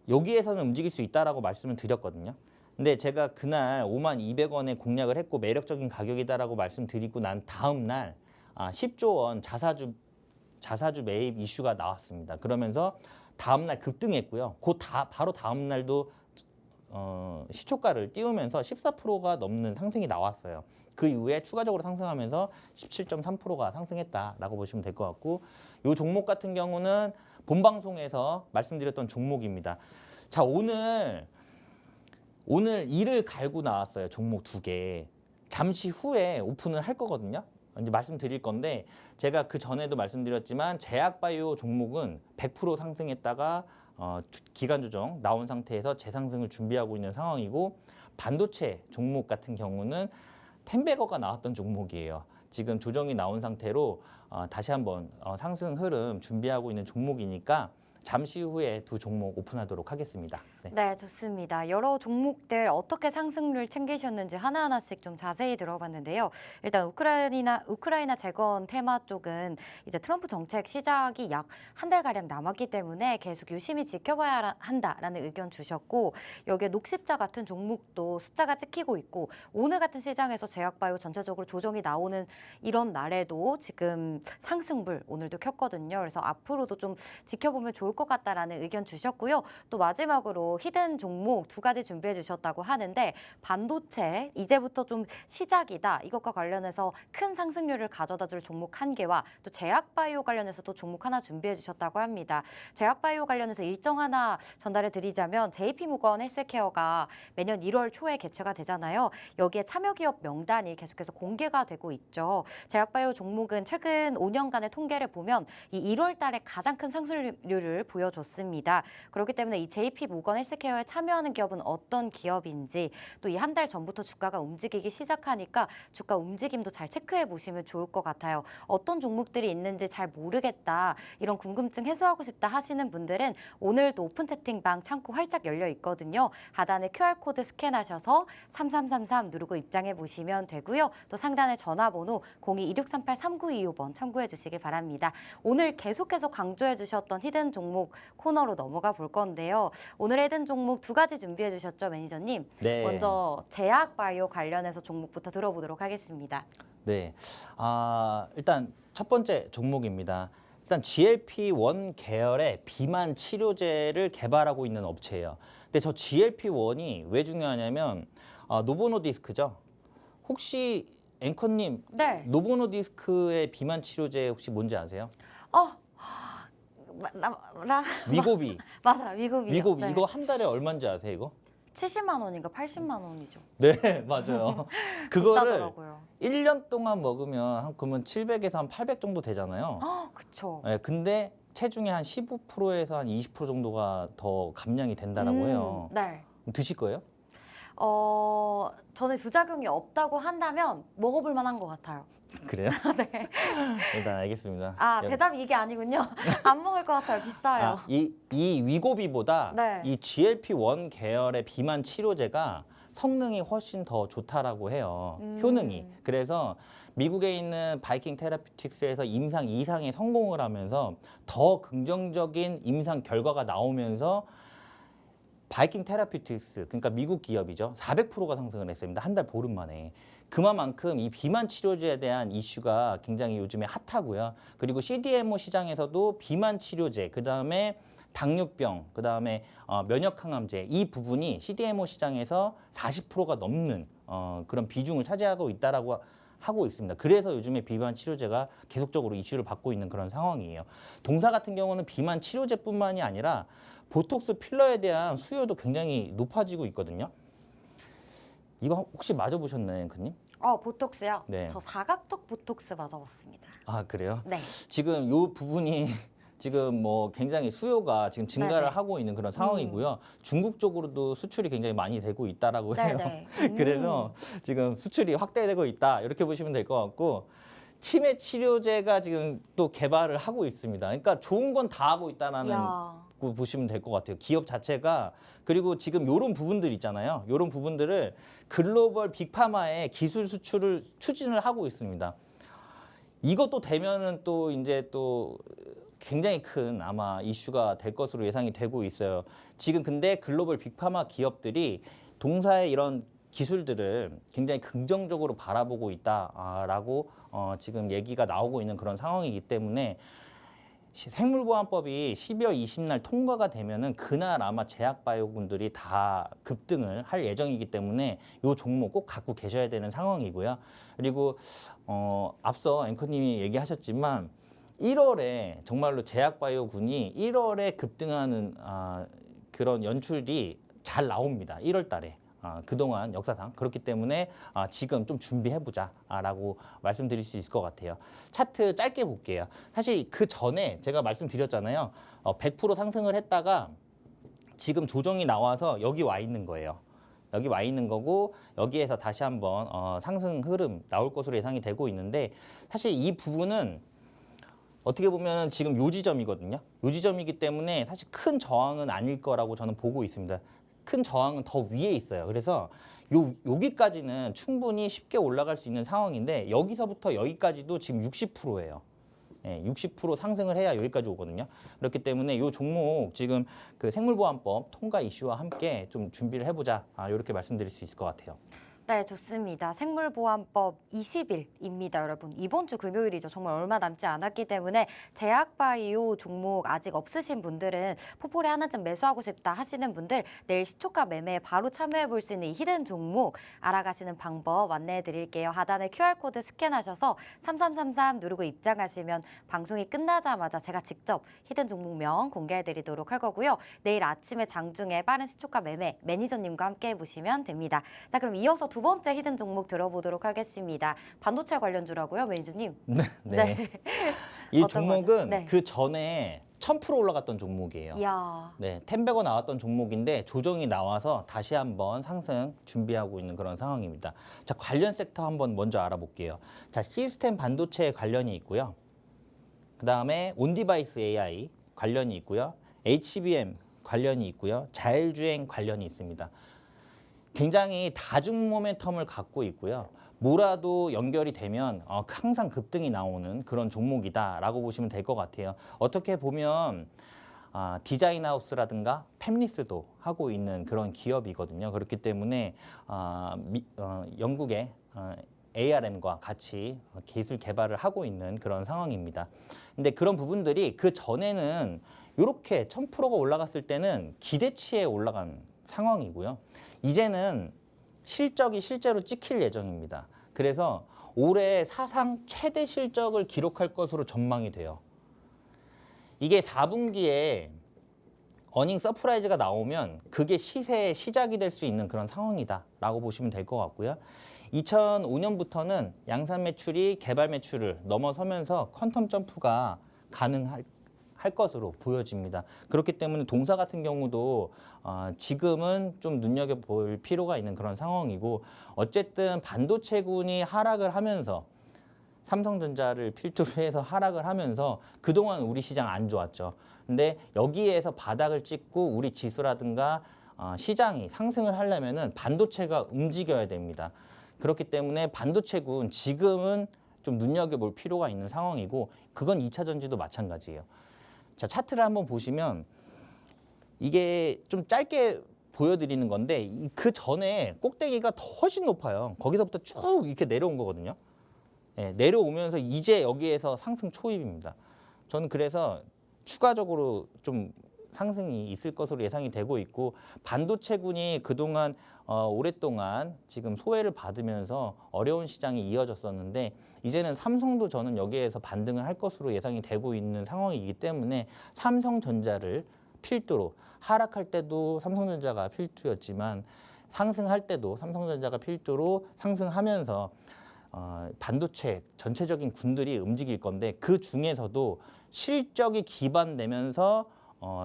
여기에서는 움직일 수 있다라고 말씀을 드렸거든요. 근데 제가 그날 52,200원에 공략을 했고 매력적인 가격이다라고 말씀드리고 난 다음 날 10조 원 자사주 매입 이슈가 나왔습니다. 그러면서 다음 날 급등했고요. 바로 다음 날도 시초가를 띄우면서 14%가 넘는 상승이 나왔어요. 그 이후에 추가적으로 상승하면서 17.3%가 상승했다라고 보시면 될 것 같고 이 종목 같은 경우는 본방송에서 말씀드렸던 종목입니다. 자, 오늘 이를 갈고 나왔어요. 종목 2개. 잠시 후에 오픈을 할 거거든요. 이제 말씀드릴 건데 제가 그 전에도 말씀드렸지만 제약바이오 종목은 100% 상승했다가 기간 조정 나온 상태에서 재상승을 준비하고 있는 상황이고 반도체 종목 같은 경우는 텐베거가 나왔던 종목이에요. 지금 조정이 나온 상태로 다시 한번 상승 흐름 준비하고 있는 종목이니까 잠시 후에 두 종목 오픈하도록 하겠습니다. 네. 네, 좋습니다. 여러 종목들 어떻게 상승률 챙기셨는지 하나하나씩 좀 자세히 들어봤는데요. 일단 우크라이나 재건 테마 쪽은 이제 트럼프 정책 시작이 약 한 달가량 남았기 때문에 계속 유심히 지켜봐야 한다라는 의견 주셨고, 여기에 녹십자 같은 종목도 숫자가 찍히고 있고, 오늘 같은 시장에서 제약바이오 전체적으로 조정이 나오는 이런 날에도 지금 상승불 오늘도 켰거든요. 그래서 앞으로도 좀 지켜보면 좋을 것 같다라는 의견 주셨고요. 또 마지막으로 히든 종목 두 가지 준비해 주셨다고 하는데, 반도체 이제부터 좀 시작이다. 이것과 관련해서 큰 상승률을 가져다 줄 종목 한 개와 또 제약바이오 관련해서 또 종목 하나 준비해 주셨다고 합니다. 제약바이오 관련해서 일정 하나 전달해 드리자면 JP모건 헬스케어가 매년 1월 초에 개최가 되잖아요. 여기에 참여 기업 명단이 계속해서 공개가 되고 있죠. 제약바이오 종목은 최근 5년간의 통계를 보면 이 1월 달에 가장 큰 상승률을 보여줬습니다. 그렇기 때문에 이 JP모건 헬스케어에 참여하는 기업은 어떤 기업인지, 또 이 한 달 전부터 주가가 움직이기 시작하니까 주가 움직임도 잘 체크해 보시면 좋을 것 같아요. 어떤 종목들이 있는지 잘 모르겠다, 이런 궁금증 해소하고 싶다 하시는 분들은 오늘도 오픈 채팅방 창구 활짝 열려 있거든요. 하단에 QR코드 스캔하셔서 3333 누르고 입장해 보시면 되고요. 또 상단에 전화번호 02-2638-3925번 참고해 주시길 바랍니다. 오늘 계속해서 강조해 주셨던 히든 종목 코너로 넘어가 볼 건데요. 오늘 히든 종목 두 가지 준비해 주셨죠, 매니저님? 네. 먼저 제약바이오 관련해서 종목부터 들어보도록 하겠습니다. 네. 일단 첫 번째 종목입니다. 일단 GLP-1 계열의 비만 치료제를 개발하고 있는 업체예요. 근데 저 GLP-1이 왜 중요하냐면 노보노디스크죠. 혹시 앵커님 네. 노보노디스크의 비만 치료제 혹시 뭔지 아세요? 위고비. 맞아, 위고비. 위고비. 네. 이거 한 달에 얼마인지 아세요, 이거? 70만 원인가 80만 원이죠. 네, 맞아요. 그거를 비싸더라고요. 1년 동안 먹으면 그러면 700에서 한 800 정도 되잖아요. 그쵸. 네, 근데 체중의 한 15%에서 한 20% 정도가 더 감량이 된다라고 해요. 네. 드실 거예요? 저는 부작용이 없다고 한다면 먹어볼 만한 것 같아요. 그래요? 네. 일단 알겠습니다. 대답이 이게 아니군요. 안 먹을 것 같아요. 비싸요. 이 위고비보다 네. 이 GLP-1 계열의 비만 치료제가 성능이 훨씬 더 좋다라고 해요. 효능이. 그래서 미국에 있는 바이킹 테라피틱스에서 임상 2상에 성공을 하면서 더 긍정적인 임상 결과가 나오면서 바이킹 테라피틱스, 그러니까 미국 기업이죠. 400%가 상승을 했습니다. 한 달 보름 만에. 그만큼 이 비만 치료제에 대한 이슈가 굉장히 요즘에 핫하고요. 그리고 CDMO 시장에서도 비만 치료제, 그다음에 당뇨병, 그다음에 면역 항암제, 이 부분이 CDMO 시장에서 40%가 넘는 그런 비중을 차지하고 있다라고 하고 있습니다. 그래서 요즘에 비만 치료제가 계속적으로 이슈를 받고 있는 그런 상황이에요. 동사 같은 경우는 비만 치료제뿐만이 아니라 보톡스 필러에 대한 수요도 굉장히 높아지고 있거든요. 이거 혹시 맞아보셨나요, 앵커님? 보톡스요? 네. 저 사각턱 보톡스 맞아봤습니다. 아, 그래요? 네. 지금 이 부분이 지금 뭐 굉장히 수요가 지금 증가를 네네. 하고 있는 그런 상황이고요. 중국 쪽으로도 수출이 굉장히 많이 되고 있다라고 해요. 네네. 그래서 지금 수출이 확대되고 있다, 이렇게 보시면 될 것 같고, 치매 치료제가 지금 또 개발을 하고 있습니다. 그러니까 좋은 건 다 하고 있다라는 거 보시면 될 것 같아요. 기업 자체가. 그리고 지금 이런 부분들 있잖아요. 이런 부분들을 글로벌 빅파마의 기술 수출을 추진을 하고 있습니다. 이것도 되면은 또 이제 또 굉장히 큰 아마 이슈가 될 것으로 예상이 되고 있어요. 지금 근데 글로벌 빅파마 기업들이 동사의 이런 기술들을 굉장히 긍정적으로 바라보고 있다라고 지금 얘기가 나오고 있는 그런 상황이기 때문에 생물보안법이 12월 20날 통과가 되면은 그날 아마 제약바이오군들이 다 급등을 할 예정이기 때문에 이 종목 꼭 갖고 계셔야 되는 상황이고요. 그리고 앞서 앵커님이 얘기하셨지만 1월에 정말로 제약바이오군이 1월에 급등하는 그런 연출이 잘 나옵니다. 1월 달에. 그동안 역사상 그렇기 때문에 지금 좀 준비해보자라고 말씀드릴 수 있을 것 같아요. 차트 짧게 볼게요. 사실 그 전에 제가 말씀드렸잖아요. 100% 상승을 했다가 지금 조정이 나와서 여기 와 있는 거예요. 여기 와 있는 거고 여기에서 다시 한번 상승 흐름 나올 것으로 예상이 되고 있는데 사실 이 부분은 어떻게 보면 지금 요 지점이거든요. 요 지점이기 때문에 사실 큰 저항은 아닐 거라고 저는 보고 있습니다. 큰 저항은 더 위에 있어요. 그래서 여기까지는 충분히 쉽게 올라갈 수 있는 상황인데 여기서부터 여기까지도 지금 60%예요. 60% 상승을 해야 여기까지 오거든요. 그렇기 때문에 이 종목 지금 그 생물보안법 통과 이슈와 함께 좀 준비를 해보자. 이렇게 말씀드릴 수 있을 것 같아요. 네, 좋습니다. 생물보안법 20일입니다, 여러분. 이번 주 금요일이죠. 정말 얼마 남지 않았기 때문에 제약바이오 종목 아직 없으신 분들은 포폴에 하나쯤 매수하고 싶다 하시는 분들 내일 시초가 매매에 바로 참여해 볼 수 있는 이 히든 종목 알아가시는 방법 안내해 드릴게요. 하단에 QR코드 스캔하셔서 3333 누르고 입장하시면 방송이 끝나자마자 제가 직접 히든 종목명 공개해 드리도록 할 거고요. 내일 아침에 장중에 빠른 시초가 매매 매니저님과 함께 해보시면 됩니다. 자, 그럼 이어서 두 번째 히든 종목 들어보도록 하겠습니다. 반도체 관련주라고요, 매니저님? 네. 이 어떤 종목은 거죠? 네. 그 전에 1000% 올라갔던 종목이에요. 이야. 네, 텐베거 나왔던 종목인데 조정이 나와서 다시 한번 상승 준비하고 있는 그런 상황입니다. 자, 관련 섹터 한번 먼저 알아볼게요. 자, 시스템 반도체 관련이 있고요. 그다음에 온디바이스 AI 관련이 있고요. HBM 관련이 있고요. 자율주행 관련이 있습니다. 굉장히 다중 모멘텀을 갖고 있고요. 뭐라도 연결이 되면 항상 급등이 나오는 그런 종목이다라고 보시면 될 것 같아요. 어떻게 보면 디자인하우스라든가 팹리스도 하고 있는 그런 기업이거든요. 그렇기 때문에 영국의 ARM과 같이 기술 개발을 하고 있는 그런 상황입니다. 근데 그런 부분들이 그 전에는 이렇게 1000%가 올라갔을 때는 기대치에 올라간 상황이고요. 이제는 실적이 실제로 찍힐 예정입니다. 그래서 올해 사상 최대 실적을 기록할 것으로 전망이 돼요. 이게 4분기에 어닝 서프라이즈가 나오면 그게 시세의 시작이 될 수 있는 그런 상황이다라고 보시면 될 것 같고요. 2005년부터는 양산 매출이 개발 매출을 넘어서면서 퀀텀 점프가 가능할 것으로 보여집니다. 그렇기 때문에 동사 같은 경우도 지금은 좀 눈여겨볼 필요가 있는 그런 상황이고 어쨌든 반도체군이 하락을 하면서 삼성전자를 필두로 해서 하락을 하면서 그동안 우리 시장 안 좋았죠. 근데 여기에서 바닥을 찍고 우리 지수라든가 시장이 상승을 하려면은 반도체가 움직여야 됩니다. 그렇기 때문에 반도체군 지금은 좀 눈여겨볼 필요가 있는 상황이고 그건 2차 전지도 마찬가지예요. 자, 차트를 한번 보시면 이게 좀 짧게 보여드리는 건데 그 전에 꼭대기가 훨씬 높아요. 거기서부터 쭉 이렇게 내려온 거거든요. 네, 내려오면서 이제 여기에서 상승 초입입니다. 저는 그래서 추가적으로 좀 상승이 있을 것으로 예상이 되고 있고 반도체군이 그동안 오랫동안 지금 소외를 받으면서 어려운 시장이 이어졌었는데 이제는 삼성도 저는 여기에서 반등을 할 것으로 예상이 되고 있는 상황이기 때문에 삼성전자를 필두로 하락할 때도 삼성전자가 필두였지만 상승할 때도 삼성전자가 필두로 상승하면서 반도체 전체적인 군들이 움직일 건데 그 중에서도 실적이 기반되면서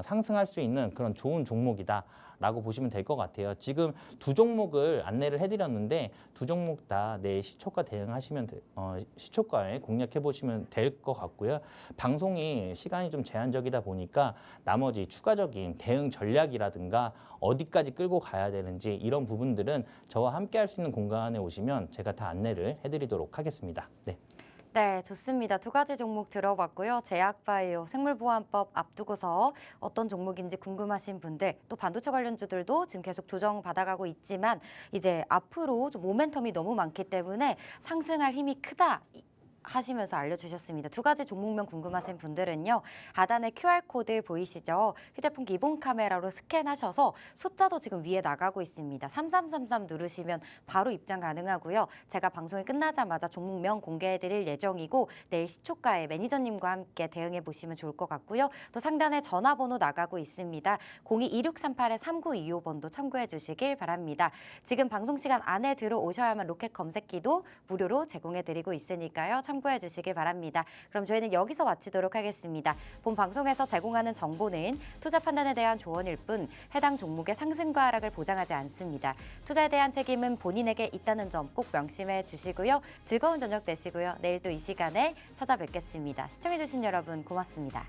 상승할 수 있는 그런 좋은 종목이다라고 보시면 될 것 같아요. 지금 두 종목을 안내를 해드렸는데 두 종목 다 내일 시초가 대응하시면 시초가에 공략해 보시면 될 것 같고요. 방송이 시간이 좀 제한적이다 보니까 나머지 추가적인 대응 전략이라든가 어디까지 끌고 가야 되는지 이런 부분들은 저와 함께 할 수 있는 공간에 오시면 제가 다 안내를 해드리도록 하겠습니다. 네. 네, 좋습니다. 두 가지 종목 들어봤고요. 제약바이오, 생물보안법 앞두고서 어떤 종목인지 궁금하신 분들, 또 반도체 관련주들도 지금 계속 조정 받아가고 있지만 이제 앞으로 좀 모멘텀이 너무 많기 때문에 상승할 힘이 크다. 하시면서 알려주셨습니다. 두 가지 종목명 궁금하신 분들은요. 하단에 QR코드 보이시죠? 휴대폰 기본 카메라로 스캔하셔서 숫자도 지금 위에 나가고 있습니다. 3333 누르시면 바로 입장 가능하고요. 제가 방송이 끝나자마자 종목명 공개해드릴 예정이고 내일 시초가에 매니저님과 함께 대응해보시면 좋을 것 같고요. 또 상단에 전화번호 나가고 있습니다. 02-2638-3925번도 참고해 주시길 바랍니다. 지금 방송 시간 안에 들어오셔야만 로켓 검색기도 무료로 제공해드리고 있으니까요. 참고해 주시길 바랍니다. 그럼 저희는 여기서 마치도록 하겠습니다. 본 방송에서 제공하는 정보는 투자 판단에 대한 조언일 뿐 해당 종목의 상승과 하락을 보장하지 않습니다. 투자에 대한 책임은 본인에게 있다는 점 꼭 명심해 주시고요. 즐거운 저녁 되시고요. 내일 또 이 시간에 찾아뵙겠습니다. 시청해주신 여러분 고맙습니다.